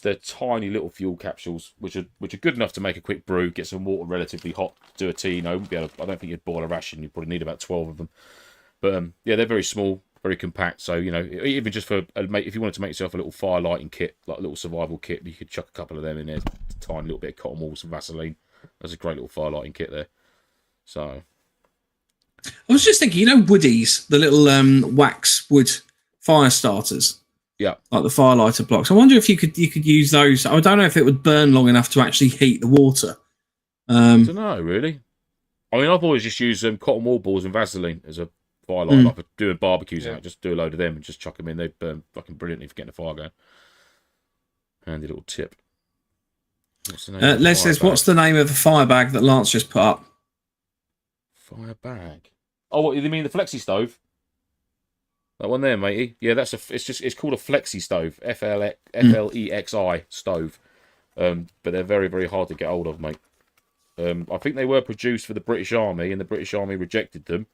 They're tiny little fuel capsules, which are good enough to make a quick brew, get some water relatively hot, do a tea. I don't think you'd boil a ration. You'd probably need about 12 of them. But they're very small, very compact. So even just for if you wanted to make yourself a little fire lighting kit, like a little survival kit, you could chuck a couple of them in there. A tiny little bit of cotton wool, some Vaseline. That's a great little fire lighting kit there. So I was just thinking, woodies, the little wax wood fire starters. Yeah, like the firelighter blocks. I wonder if you could use those. I don't know if it would burn long enough to actually heat the water. I don't know, really. I mean, I've always just used cotton wool balls and Vaseline as a firelight. Like doing barbecues out, just do a load of them and just chuck them in. They burn fucking brilliantly for getting the fire going. Handy little tip. Les says, what's the name of the fire bag that Lance just put up? Fire bag? Oh, what, you mean the flexi stove? That one there, matey. Yeah, it's called a flexi stove. FLEXI stove. But they're very, very hard to get hold of, mate. I think they were produced for the British Army, and the British Army rejected them.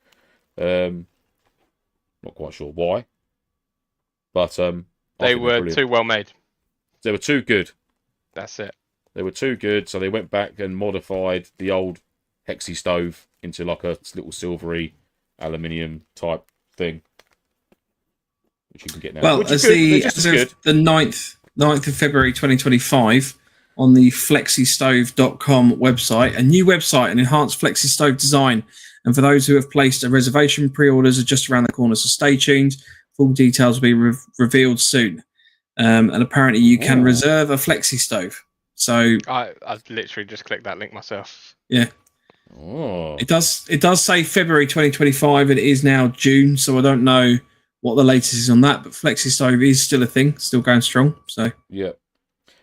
Not quite sure why. But they were too well made. They were too good. That's it. They were too good, so they went back and modified the old hexi stove into like a little silvery aluminium type thing. Which you can get now. Well, as of the 9th of February 2025, on the flexistove.com website, a new website, an enhanced flexi stove design. And for those who have placed a reservation, pre-orders are just around the corner, so stay tuned. Full details will be revealed soon. And apparently you can reserve a flexi stove. So I've literally just clicked that link myself. Yeah. Oh. It does say February 2025, and it is now June, so I don't know what the latest is on that, but flexi stove is still a thing, still going strong. So yeah.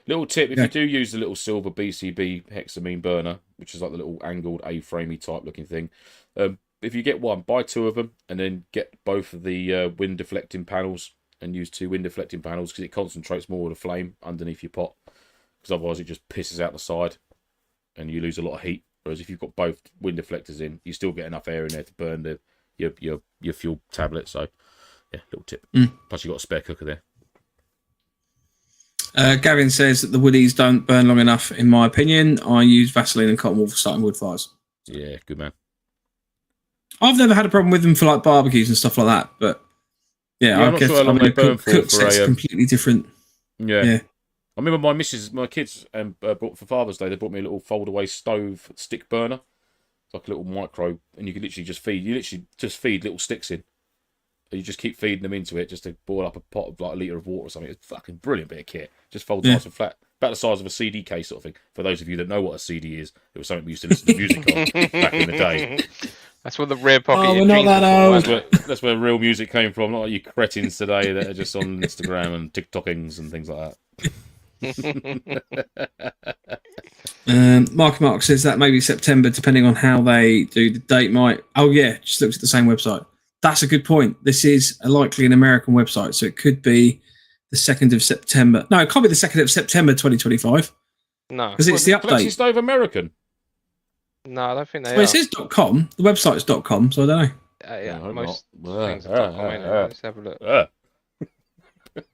Little tip: if you do use the little silver BCB hexamine burner, which is like the little angled A-framey type looking thing, if you get one, buy two of them, and then get both of the wind deflecting panels, and use two wind deflecting panels because it concentrates more of the flame underneath your pot. Because otherwise, it just pisses out the side, and you lose a lot of heat. Whereas if you've got both wind deflectors in, you still get enough air in there to burn your fuel tablet. So. Yeah, little tip. Plus, you've got a spare cooker there. Gavin says that the woodies don't burn long enough, in my opinion. I use Vaseline and cotton wool for starting wood fires. Yeah, good man. I've never had a problem with them for like barbecues and stuff like that, but I guess they burn for completely different. Yeah. I remember my kids, brought for Father's Day, they brought me a little fold-away stove stick burner. It's like a little micro, and you can literally just feed little sticks in. You just keep feeding them into it just to boil up a pot of like a litre of water or something. It's a fucking brilliant bit of kit. Just folds nice and flat. About the size of a CD case sort of thing. For those of you that know what a CD is, it was something we used to listen to music on back in the day. That's what the rear pocket we're not that old. That's where real music came from. Not like you cretins today that are just on Instagram and TikTokings and things like that. Mark says that maybe September, depending on how they do the date. Might. Oh yeah, just looked at the same website. That's a good point. This is likely an American website, so it could be the 2nd of September. No, it can't be the 2nd of September 2025. No, because it's the update. Flexi Stove American. No, I don't think they well, are. it says .com. The website's .com, so I don't know. Yeah, No, most not. things are .com. Let's have a look.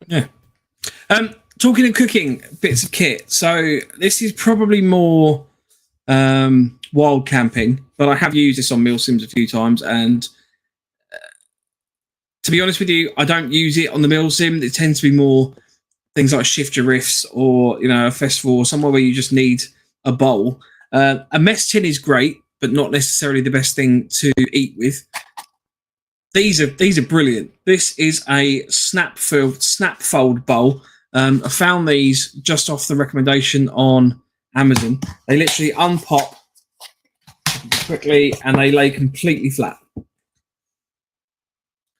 Yeah. Talking of cooking bits of kit, so this is probably more wild camping, but I have used this on meal sims a few times, and to be honest with you, I don't use it on the meal sim. It tends to be more things like shift your riffs or a festival or somewhere where you just need a bowl. A mess tin is great, but not necessarily the best thing to eat with. These are brilliant. This is a snap fold bowl. I found these just off the recommendation on Amazon. They literally unpop quickly and they lay completely flat.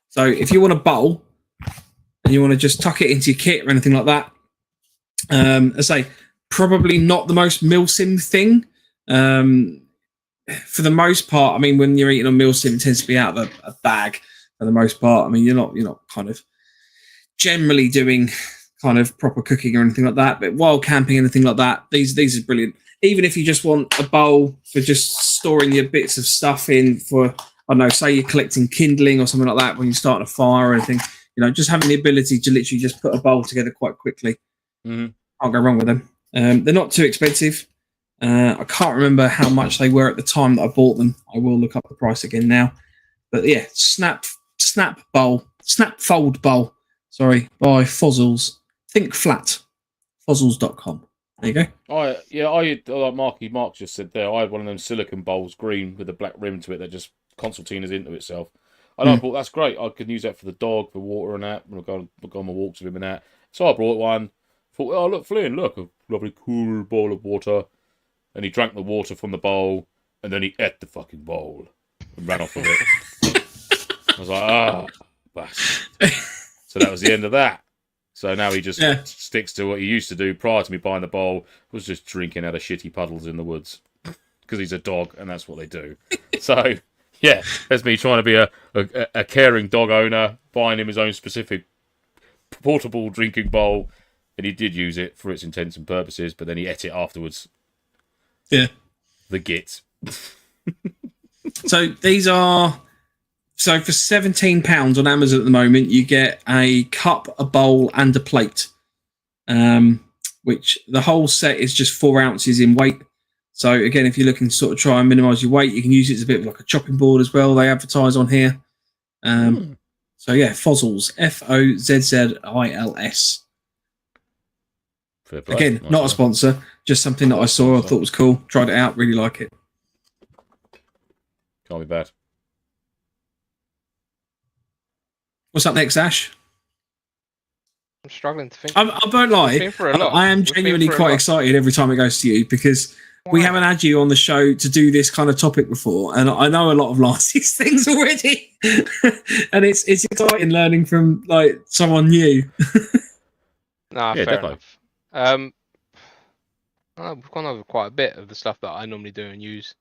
So if you want a bowl and you want to just tuck it into your kit or anything like that, I say probably not the most milsim thing. For the most part, I mean, when you're eating on milsim, it tends to be out of a bag for the most part. I mean, you're not kind of generally doing kind of proper cooking or anything like that. But wild camping, anything like that, these are brilliant. Even if you just want a bowl for just storing your bits of stuff in for, I don't know, say you're collecting kindling or something like that when you're starting a fire or anything, just having the ability to literally just put a bowl together quite quickly. Mm-hmm. Can't go wrong with them. They're not too expensive. I can't remember how much they were at the time that I bought them. I will look up the price again now. But yeah, snap fold bowl. Sorry, by Fozzles. Think flat. Fozzles.com. There you go. Like Mark just said there, I had one of them silicon bowls, green with a black rim to it that just concertinas into itself. And I thought that's great. I could use that for the dog, for water and that. When I go on my walks with him and that. So I brought one. Thought, oh look, Flynn, look, a lovely cool bowl of water. And he drank the water from the bowl, and then he ate the fucking bowl and ran off with it. I was like, bastard. So that was the end of that. So now he just sticks to what he used to do prior to me buying the bowl, was just drinking out of shitty puddles in the woods. Because he's a dog, and that's what they do. So, yeah, that's me trying to be a caring dog owner, buying him his own specific portable drinking bowl, and he did use it for its intents and purposes, but then he ate it afterwards. Yeah. The git. So these are... So for £17 on Amazon at the moment, you get a cup, a bowl, and a plate, which the whole set is just 4 ounces in weight. So again, if you're looking to sort of try and minimise your weight, you can use it as a bit of like a chopping board as well. They advertise on here. So yeah, Fozzles, Fozzils. Again, nice not a sponsor, just something that I saw, I thought was cool. Tried it out, really like it. Can't be bad. What's up next, Ash? I'm struggling to think. I don't lie. I am genuinely quite excited every time it goes to you because we haven't had you on the show to do this kind of topic before, and I know a lot of Lance's things already, and it's exciting learning from like someone new. Nah, fair enough. We've gone over quite a bit of the stuff that I normally do and use.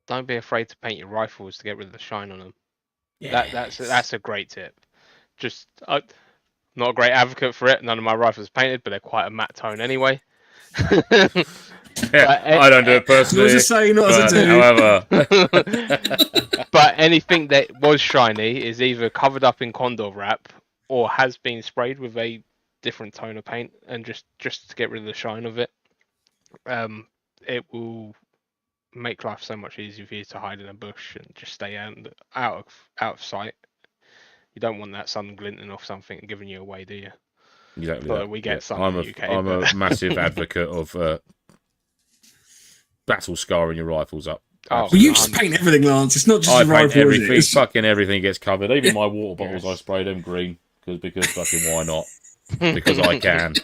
Don't be afraid to paint your rifles to get rid of the shine on them. Yeah, that's a great tip. Just not a great advocate for it. None of my rifles are painted, but they're quite a matte tone anyway. I don't do it personally. Not as a say, not as a do. However, but anything that was shiny is either covered up in condor wrap or has been sprayed with a different tone of paint, and just to get rid of the shine of it. It will make life so much easier for you to hide in a bush and just stay out of sight. You don't want that sun glinting off something and giving you away, do you? Exactly. But we get some in the UK. I'm a massive advocate of battle scarring your rifles up. Well, you just paint everything, Lance. It's not just your rifle. Everything, fucking everything gets covered. Even my water bottles, I spray them green because fucking why not? Because I can.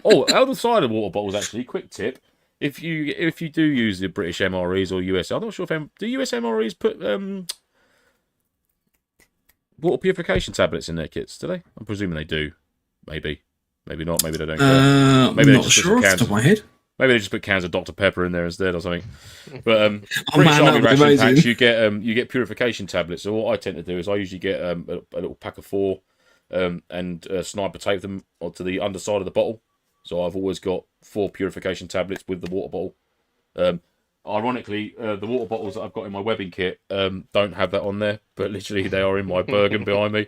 Oh, other side of water bottles, actually, quick tip. If you do use the British MREs or US, I'm not sure if do US MREs put water purification tablets in their kits? Do they? I'm presuming they do. Maybe not. Maybe they don't. Maybe I'm not sure off the top of my head. Maybe they just put cans of Dr Pepper in there instead or something. But British Army ration packs, you get purification tablets. So what I tend to do is I usually get a little pack of 4 and sniper tape them onto the underside of the bottle. So I've always got 4 purification tablets with the water bottle. Ironically, the water bottles that I've got in my webbing kit don't have that on there, but literally they are in my Bergen behind me.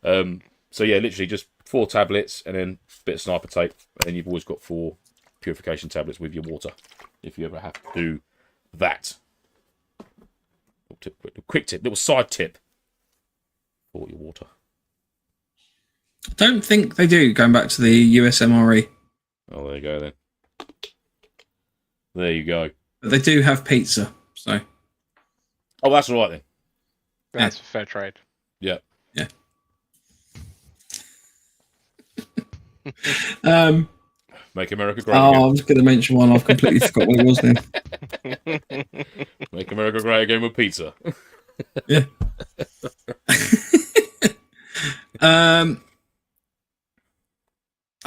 So yeah, literally just 4 tablets and then a bit of sniper tape, and then you've always got 4 purification tablets with your water if you ever have to do that. Quick tip, little side tip for your water. I don't think they do, going back to the USMRE. Oh, there you go then. There you go. But they do have pizza, so. Oh, that's all right then. That's fair trade. Yeah. Yeah. Make America great again. I was going to mention one. I've completely forgot what it was then. Make America great again with pizza. Yeah.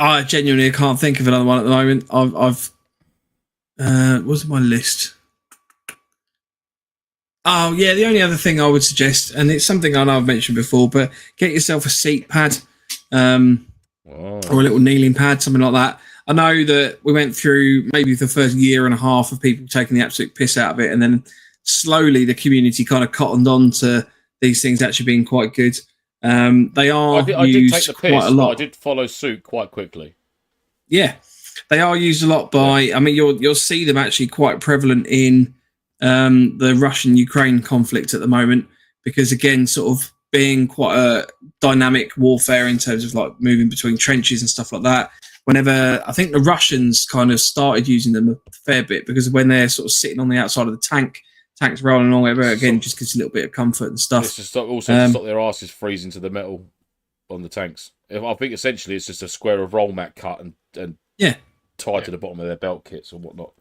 I genuinely can't think of another one at the moment. I've what's my list? Oh yeah, the only other thing I would suggest, and it's something I know I've mentioned before, but get yourself a seat pad, or a little kneeling pad, something like that. I know that we went through maybe the first year and a half of people taking the absolute piss out of it, and then slowly the community kind of cottoned on to these things actually being quite good. They are used quite a lot. I did follow suit quite quickly. Yeah, they are used a lot by. I mean, you'll see them actually quite prevalent in the Russian-Ukraine conflict at the moment, because again, sort of being quite a dynamic warfare in terms of like moving between trenches and stuff like that. Whenever I think the Russians kind of started using them a fair bit, because when they're sort of sitting on the outside of the tanks rolling along over again, just gives a little bit of comfort and stuff. It's just also to stop their asses freezing to the metal on the tanks. I think essentially it's just a square of roll mat cut and tied to the bottom of their belt kits or whatnot.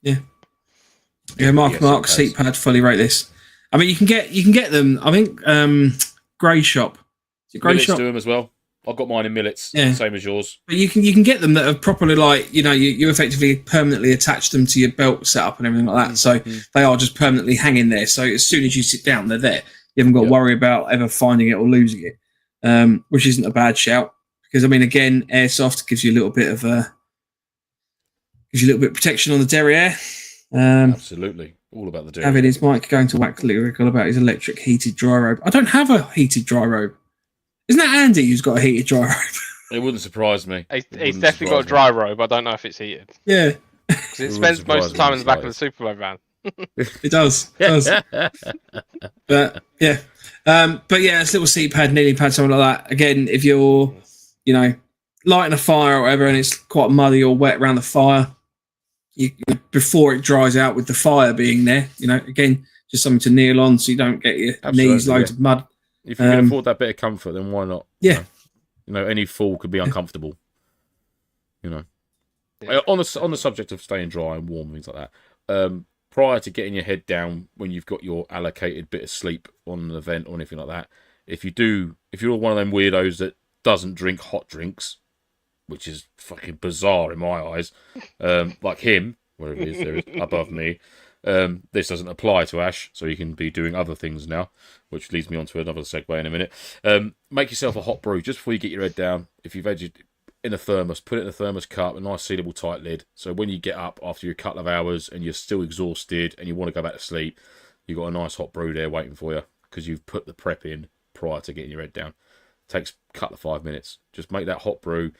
Yeah. Yeah, Mark, seat pad, fully rate this. I mean, you can get them. I think Grey Shop. Is it Grey Shop? Do them as well. I've got mine in millets, same as yours. But you can get them that are properly like, you effectively permanently attach them to your belt setup and everything like that. So they are just permanently hanging there. So as soon as you sit down, they're there. You haven't got to worry about ever finding it or losing it, which isn't a bad shout. Because I mean, again, airsoft gives you a little bit of protection on the derriere. Absolutely, all about the derriere. Having his mic going to whack lyrical about his electric heated dry robe. I don't have a heated dry robe. Isn't that Andy who's got a heated dry robe? It wouldn't surprise me. He's definitely got a dry robe. I don't know if it's heated. Yeah. Because it spends most of the time in the back of the Superload van. It does. But yeah. It's a little seat pad, kneeling pad, something like that. Again, if you're, lighting a fire or whatever and it's quite muddy or wet around the fire, before it dries out with the fire being there, again, just something to kneel on so you don't get your knees loads of mud. If you can afford that bit of comfort, then why not? Yeah. Any fall could be uncomfortable. On the subject of staying dry and warm, things like that. Prior to getting your head down, when you've got your allocated bit of sleep on an event or anything like that, if you're one of them weirdos that doesn't drink hot drinks, which is fucking bizarre in my eyes, like him, wherever he is, there is above me. This doesn't apply to Ash, so you can be doing other things now, which leads me on to another segue in a minute. Make yourself a hot brew just before you get your head down. If you've edged in a thermos, put it in a thermos cup, a nice sealable tight lid. So when you get up after a couple of hours and you're still exhausted and you want to go back to sleep, you've got a nice hot brew there waiting for you because you've put the prep in prior to getting your head down. Takes a couple of 5 minutes. Just make that hot brew,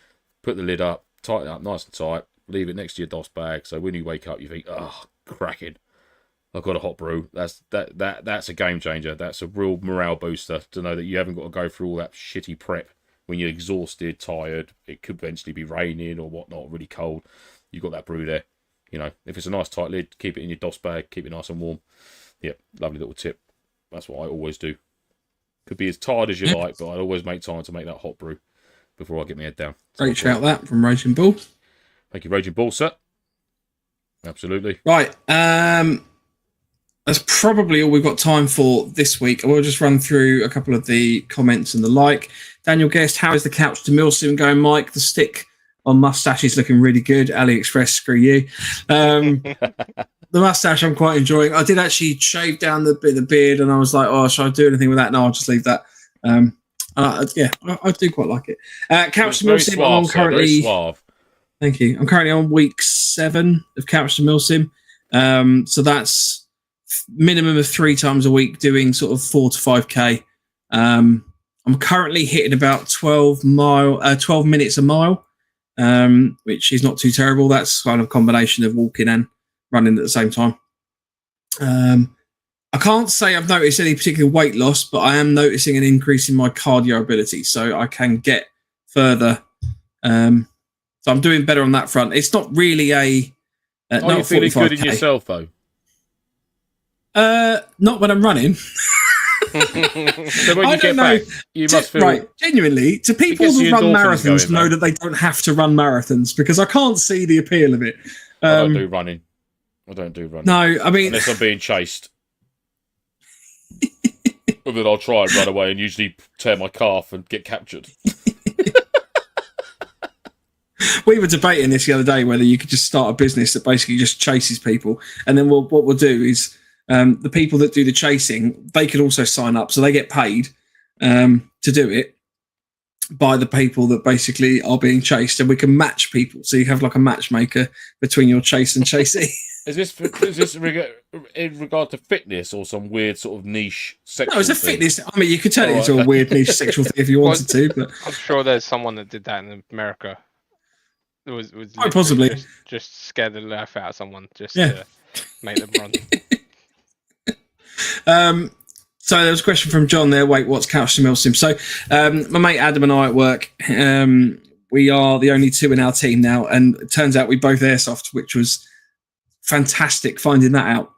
put the lid up, tighten it up nice and tight, leave it next to your DOS bag. So when you wake up, you think, oh, cracking. I've got a hot brew. That's a game changer. That's a real morale booster to know that you haven't got to go through all that shitty prep when you're exhausted, tired. It could eventually be raining or whatnot, really cold. You've got that brew there. If it's a nice tight lid, keep it in your DOS bag, keep it nice and warm. Yep, lovely little tip. That's what I always do. Could be as tired as you like, but I always make time to make that hot brew before I get my head down. Great shout that from Raging Bull. Thank you, Raging Bull, sir. Absolutely. Right. that's probably all we've got time for this week. We'll just run through a couple of the comments and the like. Daniel Guest, how is the couch to milsim going, Mike? The stick on mustache is looking really good. AliExpress, screw you. The mustache I'm quite enjoying. I did actually shave down the bit of the beard, and I was like, oh, should I do anything with that? No, I'll just leave that. I do quite like it. Couch to milsim, I'm currently... suave. Thank you. I'm currently on week 7 of Couch to milsim. So that's minimum of 3 times a week, doing sort of 4 to 5K. I'm currently hitting about 12 minutes a mile, which is not too terrible. That's kind of a combination of walking and running at the same time. I can't say I've noticed any particular weight loss, but I am noticing an increase in my cardio ability, so I can get further. So I'm doing better on that front. It's not really a... Are you feeling good in yourself, though? Not when I'm running. So when you get back, you must feel... Right, genuinely, to people who run marathons know that they don't have to run marathons, because I can't see the appeal of it. I don't do running. No, I mean... Unless I'm being chased. But then I'll try and run away and usually tear my calf and get captured. We were debating this the other day, whether you could just start a business that basically just chases people. And then what we'll do is the people that do the chasing, they could also sign up. So they get paid to do it by the people that basically are being chased. And we can match people. So you have like a matchmaker between your chase and chasee. Is this in regard to fitness or some weird sort of niche sexual No, it's a thing? Fitness. I mean, you could turn it into a weird niche sexual thing if you wanted to. But I'm sure there's someone that did that in America. It was possibly just scare the life out of someone to make them run. So there was a question from John there. Wait, what's Couch to milsim? So my mate Adam and I at work, we are the only 2 in our team now, and it turns out we both airsoft, which was fantastic finding that out.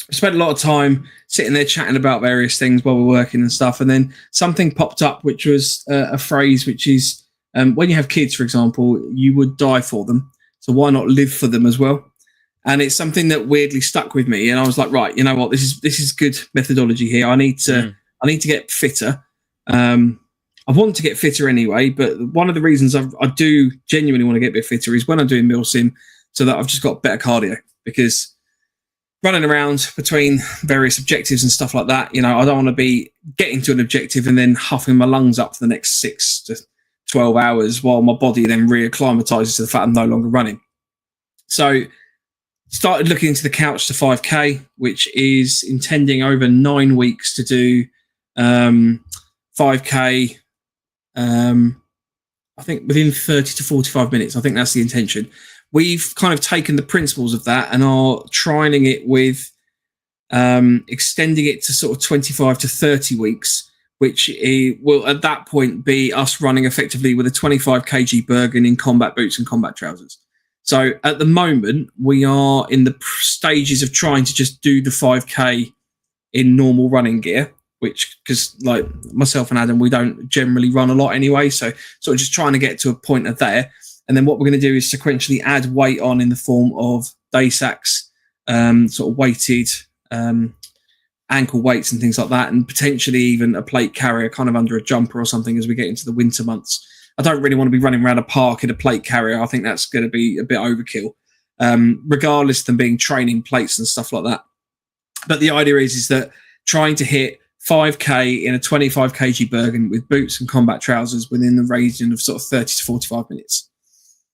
We spent a lot of time sitting there chatting about various things while we're working and stuff, and then something popped up, which was a phrase which is when you have kids, for example, you would die for them, so why not live for them as well? And it's something that weirdly stuck with me, and I was like, right, you know what, this is good methodology here. I need to get fitter. I want to get fitter anyway, but one of the reasons I do genuinely want to get a bit fitter is when I'm doing milsim, so that I've just got better cardio, because running around between various objectives and stuff like that, you know, I don't want to be getting to an objective and then huffing my lungs up for the next 6 to 12 hours while my body then reacclimatizes to the fact I'm no longer running. So started looking into the Couch to 5K, which is intending over 9 weeks to do 5K, I think within 30 to 45 minutes. I think that's the intention. We've kind of taken the principles of that and are trialing it with extending it to sort of 25 to 30 weeks, which will at that point be us running effectively with a 25 kg Bergen in combat boots and combat trousers. So at the moment, we are in the stages of trying to just do the 5K in normal running gear, which, because like myself and Adam, we don't generally run a lot anyway. So sort of just trying to get to a point of there. And then what we're going to do is sequentially add weight on in the form of day sacks, sort of weighted ankle weights and things like that, and potentially even a plate carrier kind of under a jumper or something as we get into the winter months. I don't really want to be running around a park in a plate carrier. I think that's going to be a bit overkill, regardless of them being training plates and stuff like that. But the idea is that trying to hit 5K in a 25 kg Bergen with boots and combat trousers within the region of sort of 30 to 45 minutes,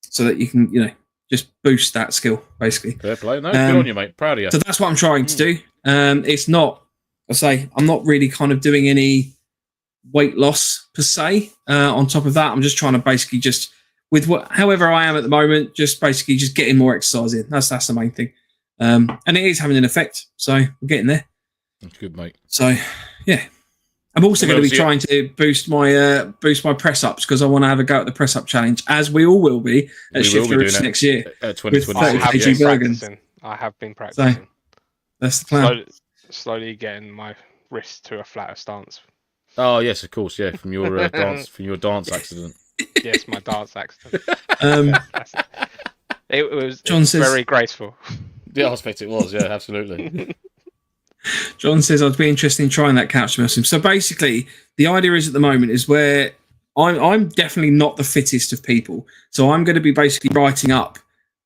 so that you can, you know, just boost that skill, basically. Fair play. No, good on you, mate. Proud of you. So that's what I'm trying to do. It's not, I'm not really kind of doing any weight loss per se. On top of that, I'm just trying to basically just, with however I am at the moment, just basically just getting more exercise in. That's the main thing. And it is having an effect. So we're getting there. That's good, mate. So, yeah. I'm also going to be trying to boost my press ups, because I want to have a go at the press up challenge, as we all will be at Shift Roots next year. At 2020. I have been practicing. So, that's the plan. Slowly getting my wrist to a flatter stance. Oh yes, of course, yeah. From your dance accident. Yes, my dance accident. It was John says, very graceful. The aspect it was, yeah, absolutely. John says I'd be interested in trying that couch to muscle. So basically, the idea is at the moment is where I'm definitely not the fittest of people. So I'm going to be basically writing up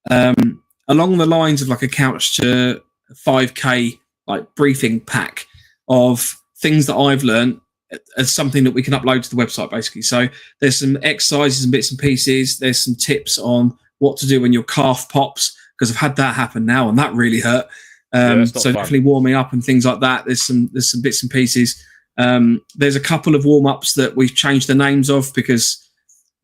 along the lines of like a couch to 5K like briefing pack of things that I've learned as something that we can upload to the website basically. So there's some exercises and bits and pieces. There's some tips on what to do when your calf pops, because I've had that happen now and that really hurt. So definitely warming up and things like that. There's some bits and pieces. There's a couple of warm-ups that we've changed the names of because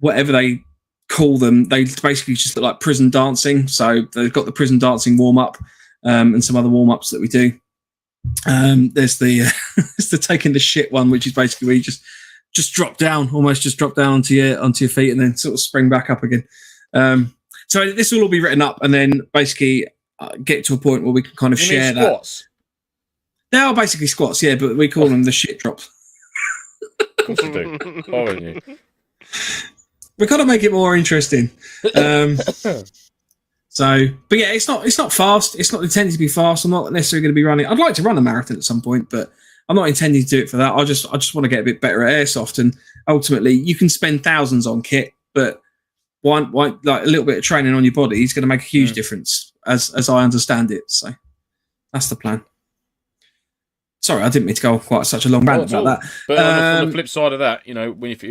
whatever they call them, they basically just look like prison dancing. So they've got the prison dancing warm-up and some other warm-ups that we do. There's the taking the shit one, which is basically where you just drop down, almost just drop down onto your feet and then sort of spring back up again. So this will all be written up and then basically get to a point where we can kind of share that. Squats? They are basically squats, yeah, but we call them the shit drops. Of course you do. Aren't you? We got to make it more interesting. So, but yeah, it's not fast. It's not intended to be fast. I'm not necessarily going to be running. I'd like to run a marathon at some point, but I'm not intending to do it for that. I just want to get a bit better at airsoft, and ultimately, you can spend thousands on kit, but one like a little bit of training on your body is going to make a huge difference, as I understand it. So that's the plan. Sorry, I didn't mean to go quite such a long rant about that. But on the flip side of that, you know, if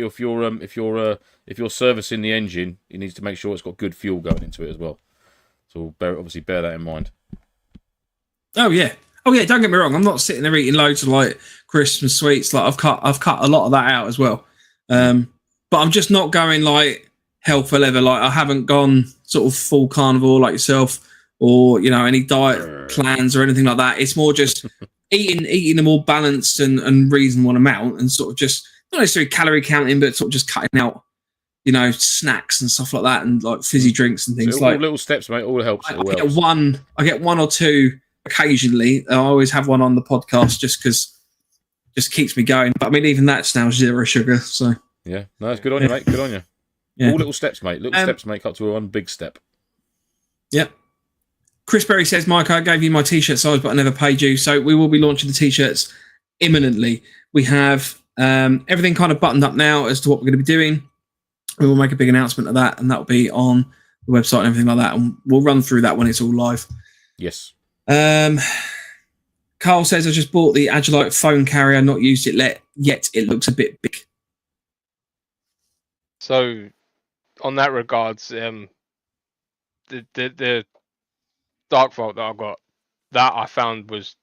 you're servicing the engine, you need to make sure it's got good fuel going into it as well. So obviously bear that in mind. Oh yeah. Don't get me wrong. I'm not sitting there eating loads of like Christmas sweets. Like I've cut a lot of that out as well. But I'm just not going like hell for leather. Like I haven't gone sort of full carnivore like yourself, or you know any diet plans or anything like that. It's more just eating a more balanced and reasonable amount, and sort of just not necessarily calorie counting, but sort of just cutting out, you know, snacks and stuff like that, and like fizzy drinks and things. So all little steps, mate. All helps. I get one or two occasionally. I always have one on the podcast just because just keeps me going. But I mean, even that's now 0 sugar. So yeah, no, it's good on you, mate. Good on you. Yeah. All little steps, mate. Little steps make up to one big step. Yeah. Chris Berry says, Mike, I gave you my T-shirt size, but I never paid you. So we will be launching the T-shirts imminently. We have everything kind of buttoned up now as to what we're going to be doing. We will make a big announcement of that, and that will be on the website and everything like that. And we'll run through that when it's all live. Yes. Carl says, I just bought the Agilite phone carrier, not used it yet. It looks a bit big. So, on that regards, the Dark Vault that I got, that I found was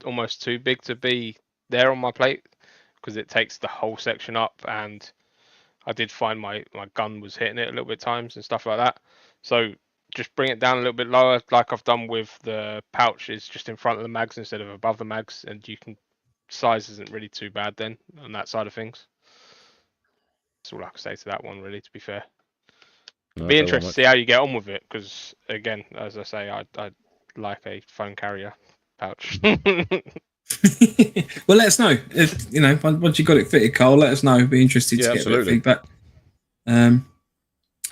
almost too big to be there on my plate because it takes the whole section up, and I did find my gun was hitting it a little bit times and stuff like that. So just bring it down a little bit lower, like I've done with the pouches, just in front of the mags instead of above the mags, and size isn't really too bad then on that side of things. That's all I can say to that one, really, to be fair. No, be interested to see how you get on with it, because again, as I say, I like a phone carrier pouch. Well, let us know if you know once you got it fitted, Carl. Let us know. It'd be interested to get a bit of feedback.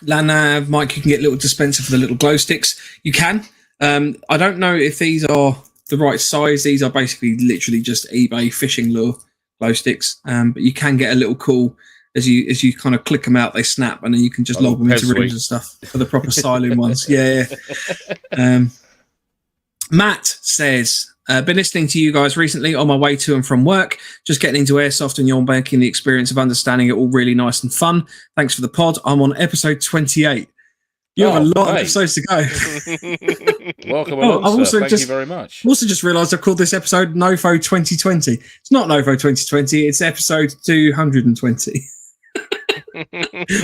Lanav, Mike, you can get a little dispenser for the little glow sticks. You can. I don't know if these are the right size. These are basically literally just eBay fishing lure glow sticks. But you can get a little cool. As you kind of click them out, they snap, and then you can just lob them into rings and stuff for the proper styling ones. Yeah. Matt says, been listening to you guys recently on my way to and from work, just getting into airsoft, and you're making the experience of understanding it all really nice and fun. Thanks for the pod. I'm on episode 28. You have a lot of episodes to go. Welcome along, sir. Thank you very much. I've also just realised I've called this episode NoFo 2020. It's not NoFo 2020. It's episode 220.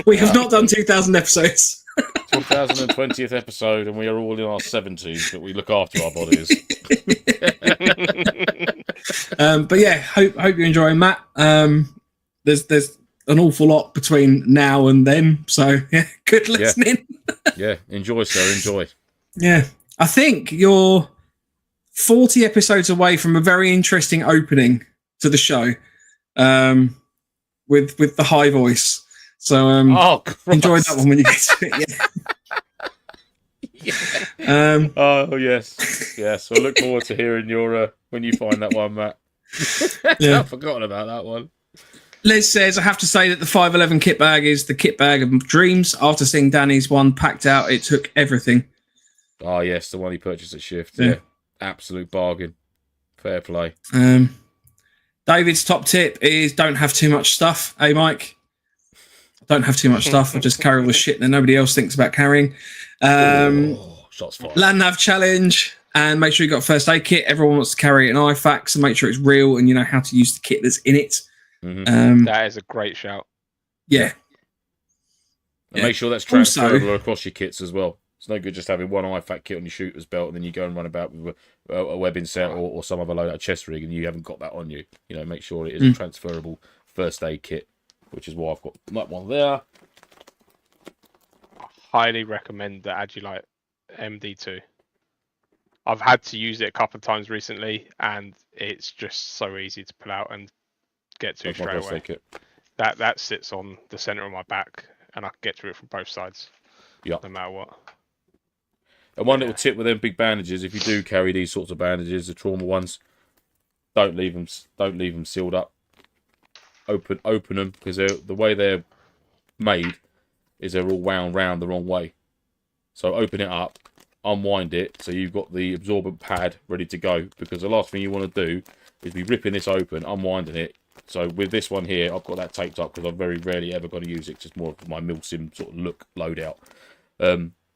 We have not done 2,000 episodes. 2020th episode, and we are all in our 70s, but we look after our bodies. But yeah, hope you're enjoying, Matt. There's an awful lot between now and then, so yeah, good listening. Yeah, enjoy, sir, enjoy. Yeah, I think you're 40 episodes away from a very interesting opening to the show, with the high voice. So enjoy that one when you get to it. Yeah. Oh yes. Yes. I look forward to hearing your when you find that one, Matt. Yeah. I've forgotten about that one. Liz says, I have to say that the 511 kit bag is the kit bag of dreams. After seeing Danny's one packed out, it took everything. Oh, yes, the one he purchased at Shift. Yeah. Absolute bargain. Fair play. David's top tip is don't have too much stuff. Hey, Mike? Don't have too much stuff. I just carry all the shit that nobody else thinks about carrying. Shots fired. Land Nav challenge. And make sure you got a first aid kit. Everyone wants to carry an IFAC, so make sure it's real and you know how to use the kit that's in it. Mm-hmm. That is a great shout. Yeah. And make sure that's transferable across your kits as well. It's no good just having one IFAC kit on your shooter's belt and then you go and run about with a webbing set or some other loadout chest rig and you haven't got that on you. You know, make sure it is a transferable first aid kit, which is why I've got that one there. I highly recommend the Agilite MD2. I've had to use it a couple of times recently and it's just so easy to pull out and get to straight away. That sits on the center of my back and I can get to it from both sides. Yeah. No matter what. And one little tip with them big bandages, if you do carry these sorts of bandages, the trauma ones, don't leave them sealed up. Open them because the way they're made is they're all wound round the wrong way. So open it up, unwind it so you've got the absorbent pad ready to go, because the last thing you want to do is be ripping this open, unwinding it. So with this one here, I've got that taped up because I'm very rarely ever going to use it. It's just more of my milsim sort of look loadout.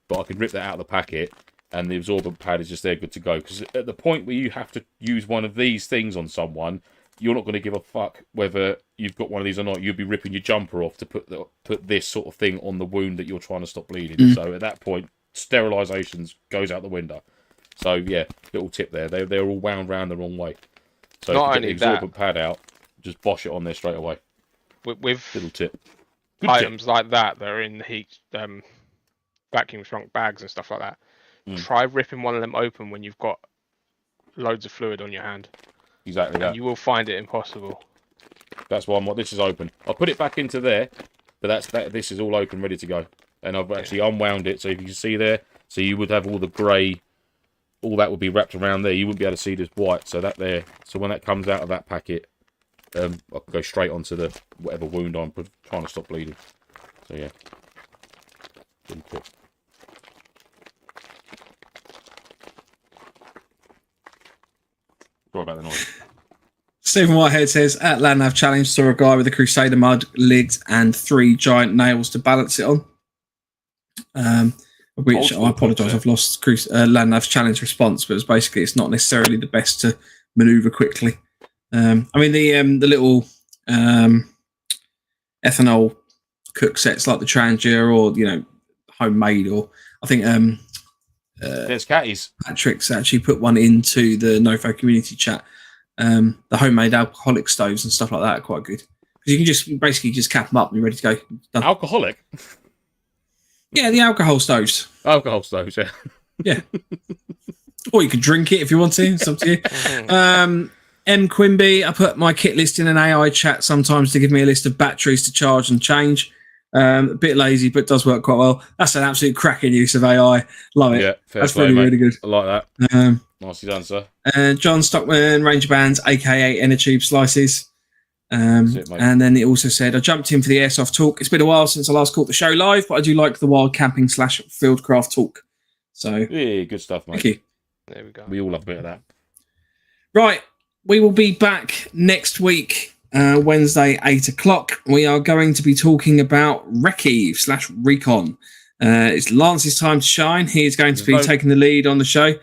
But I can rip that out of the packet and the absorbent pad is just there good to go. Because at the point where you have to use one of these things on someone, you're not going to give a fuck whether you've got one of these or not. You'll be ripping your jumper off to put this sort of thing on the wound that you're trying to stop bleeding. So at that point, sterilizations goes out the window. So yeah, little tip there. They're all wound round the wrong way. So not if you only get the absorbent pad out, just bosh it on there straight away. With little tip. Good items tip. like that are in the heat, vacuum shrunk bags and stuff like that. Try ripping one of them open when you've got loads of fluid on your hand. Exactly that. And you will find it impossible. That's why this is open. I'll put it back into there, but this is all open, ready to go. And I've actually unwound it, so if you can see there, so you would have all the grey, all that would be wrapped around there. You wouldn't be able to see this white, so that there. So when that comes out of that packet, I can go straight onto the whatever wound I'm trying to stop bleeding. So yeah. Good tip. Sorry about the noise. Stephen Whitehead says, at Land Nav Challenge, saw a guy with a Crusader mud, lids, and 3 giant nails to balance it on. Which I apologise, I've lost Land Nav Challenge response, but it's not necessarily the best to manoeuvre quickly. I mean, the little ethanol cook sets like the Trangia or, homemade, or I think there's Catties. Patrick's actually put one into the NoFo community chat. The homemade alcoholic stoves and stuff like that are quite good. Because you can just basically just cap them up and you're ready to go. Done. Alcoholic? Yeah, the alcohol stoves. Alcohol stoves, yeah. Yeah. Or you can drink it if you want to. It's up to you. M. Quimby, I put my kit list in an AI chat sometimes to give me a list of batteries to charge and change. A bit lazy, but does work quite well. That's an absolute cracking use of AI. Love it. Yeah, that's play, really, really good. I like that. Nicely done, sir. John Stockman, Ranger Bands, aka Inner Tube Slices. And then it also said, I jumped in for the Airsoft talk. It's been a while since I last caught the show live, but I do like the wild camping / fieldcraft talk. So, yeah, good stuff, mate. Thank you. There we go. We all love a bit of that. Right. We will be back next week, Wednesday, 8 o'clock. We are going to be talking about Recce / Recon. It's Lance's time to shine. He is going to be taking the lead on the show.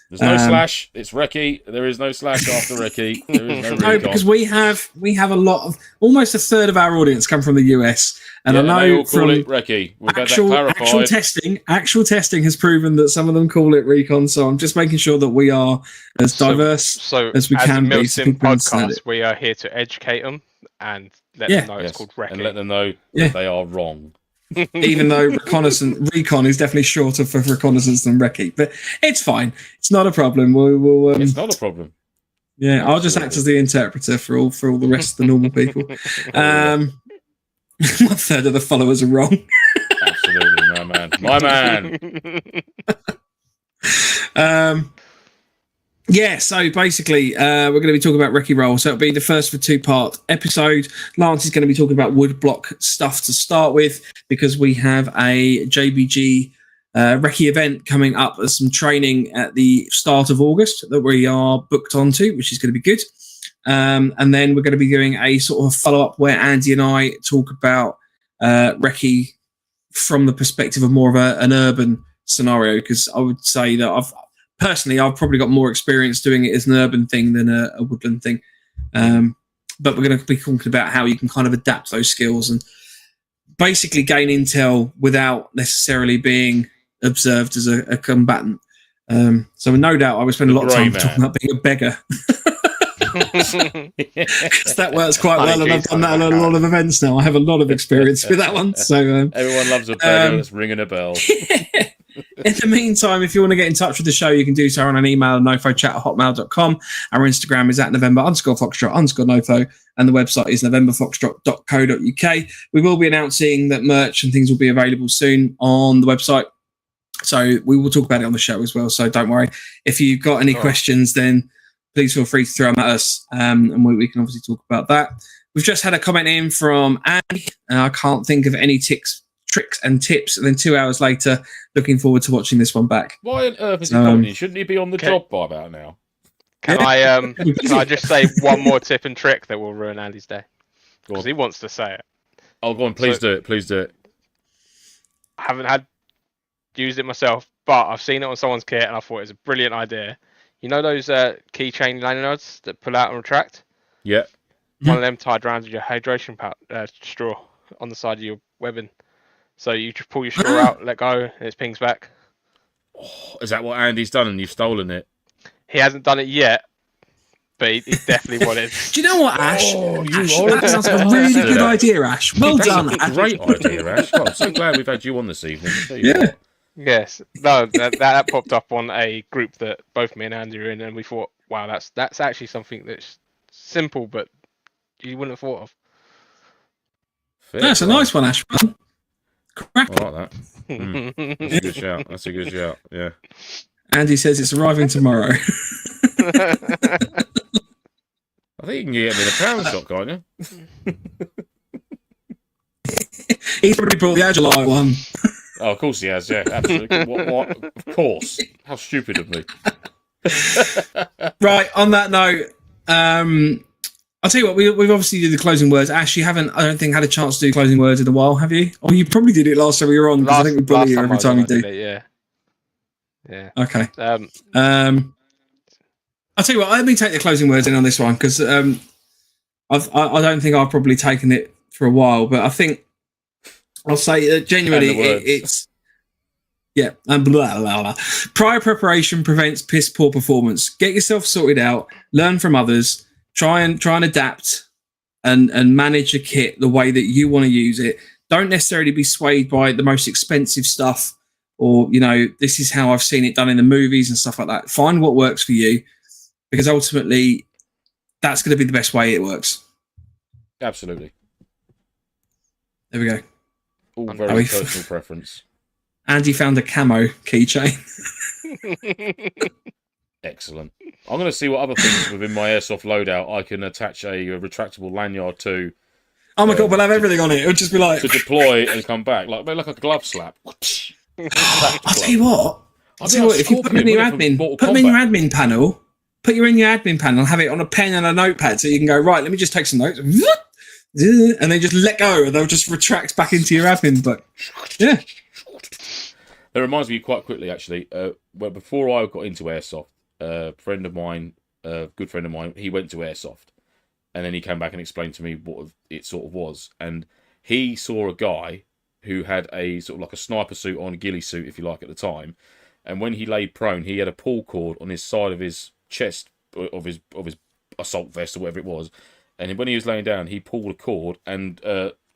There's no slash. It's Recce. There is no slash after Recce. There is no Recon. No, because we have a lot of, almost a third of our audience come from the US, and I know they all call from it Recce. We'll get that clarified. Actual testing has proven that some of them call it Recon. So I'm just making sure that we are as diverse as we can be. So, as a podcast, we are here to educate them and let them know it's called Recce, and let them know that they are wrong. Even though recon is definitely shorter for reconnaissance than recce, but it's fine. It's not a problem. We'll it's not a problem. Yeah, I'll just act as the interpreter for all the rest of the normal people. 1/3 of the followers are wrong. Absolutely, my man. Yeah, so basically, we're going to be talking about Recce Roll. So it'll be the first of a two-part episode. Lance is going to be talking about woodblock stuff to start with because we have a JBG Recce event coming up as some training at the start of August that we are booked onto, which is going to be good. And then we're going to be doing a sort of follow-up where Andy and I talk about Recce from the perspective of more of an urban scenario, because I would say that I've probably got more experience doing it as an urban thing than a woodland thing. But we're going to be talking about how you can kind of adapt those skills and basically gain intel without necessarily being observed as a combatant. So no doubt I would spend a lot of time talking about being a beggar. Because that works quite well, and I've done that at a lot of events now. I have a lot of experience with that one. So everyone loves a beggar that's ringing a bell. In the meantime, if you want to get in touch with the show, you can do so on an email at nofochat@hotmail.com. Our Instagram is at November_Foxtrot_NoFo, and the website is novemberfoxtrot.co.uk. We will be announcing that merch and things will be available soon on the website. So we will talk about it on the show as well. So don't worry. If you've got any questions, then please feel free to throw them at us, and we can obviously talk about that. We've just had a comment in from Andy. I can't think of any tricks and tips. And then 2 hours later, looking forward to watching this one back. Why on earth is he commenting? Shouldn't he be on the job by about now? Can I just say one more tip and trick that will ruin Andy's day? Because he wants to say it. Oh, go on. Please do it. Please do it. I haven't used it myself, but I've seen it on someone's kit, and I thought it was a brilliant idea. You know those keychain lanyards that pull out and retract? Yeah. One of them tied around with your hydration straw on the side of your webbing. So you just pull your straw out, let go, and it pings back. Oh, is that what Andy's done and you've stolen it? He hasn't done it yet, but he definitely wanted. Do you know what, Ash? That sounds like a really good idea, Ash. Well done, Ash. Great idea, Ash. Well, I'm so glad we've had you on this evening. Yeah. Yes. No, that popped up on a group that both me and Andy are in, and we thought, wow, that's actually something that's simple, but you wouldn't have thought of. That's a nice one, Ash. Cracking. I like that. That's a good shout. That's a good shout. Yeah. Andy says it's arriving tomorrow. I think you can get me in a pound shop, can't you? He's probably brought the Agilite one. Oh, of course he has. Yeah, absolutely. What? Of course. How stupid of me. Right. On that note, I'll tell you what. We've obviously did the closing words. Ash, you haven't, I don't think, had a chance to do closing words in a while, have you? Or you probably did it last time we were on, because I think we bully you every time you do. Yeah. Okay. I'll tell you what. Let me take the closing words in on this one, because I don't think I've probably taken it for a while, but I think I'll say that genuinely it's and blah, blah, blah. Prior preparation prevents piss poor performance. Get yourself sorted out, learn from others, try and adapt and manage a kit the way that you want to use it. Don't necessarily be swayed by the most expensive stuff, or, you know, this is how I've seen it done in the movies and stuff like that. Find what works for you, because ultimately that's going to be the best way it works. Absolutely. There we go. All very personal preference. Andy found a camo keychain. Excellent. I'm going to see what other things within my airsoft loadout I can attach a retractable lanyard to. Oh my god, we'll have everything on it. It'll just be like to deploy and come back, like a glove slap. I'll tell you what. If you put them in your admin panel, and have it on a pen and a notepad, so you can go, right, let me just take some notes, and then just let go, and they'll just retract back into your admin book. Yeah. That reminds me quite quickly, actually. Well, before I got into airsoft, a friend of mine, a good friend of mine, he went to airsoft, and then he came back and explained to me what it sort of was. And he saw a guy who had a sort of like a sniper suit on, a ghillie suit, if you like, at the time. And when he laid prone, he had a pull cord on his side of his chest of his assault vest or whatever it was. And when he was laying down, he pulled a cord, and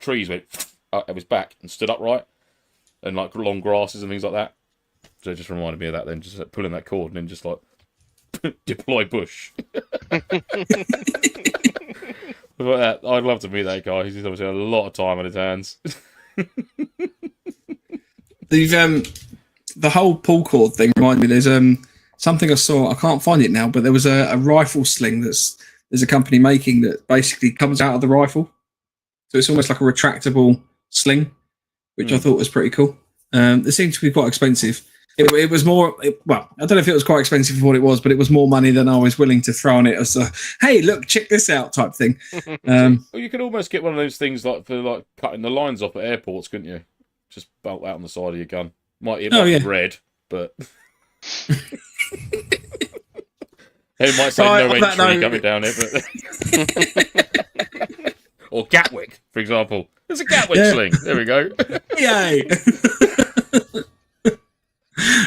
trees went up his back and stood upright, and like long grasses and things like that. So it just reminded me of that. Then just like, pulling that cord and then just like deploy bush. But I'd love to meet that guy. He's obviously had a lot of time on his hands. The whole pull cord thing reminded me. There's something I saw. I can't find it now, but there was a rifle sling there's a company making that basically comes out of the rifle. So it's almost like a retractable sling, which I thought was pretty cool. It seemed to be quite expensive. It was more, I don't know if it was quite expensive for what it was, but it was more money than I was willing to throw on it as a, hey, look, check this out type thing. Well, you could almost get one of those things like for cutting the lines off at airports, couldn't you? Just bolt out on the side of your gun. It might be red, but... It might say no entry coming down it, but... Or Gatwick, for example. There's a Gatwick sling. There we go. Yay!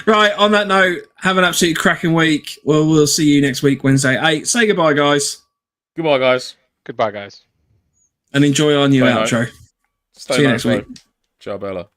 Right, on that note, have an absolutely cracking week. Well, we'll see you next week, Wednesday 8. Say goodbye, guys. Goodbye, guys. Goodbye, guys. And enjoy our new outro. See you next week. Ciao, Bella.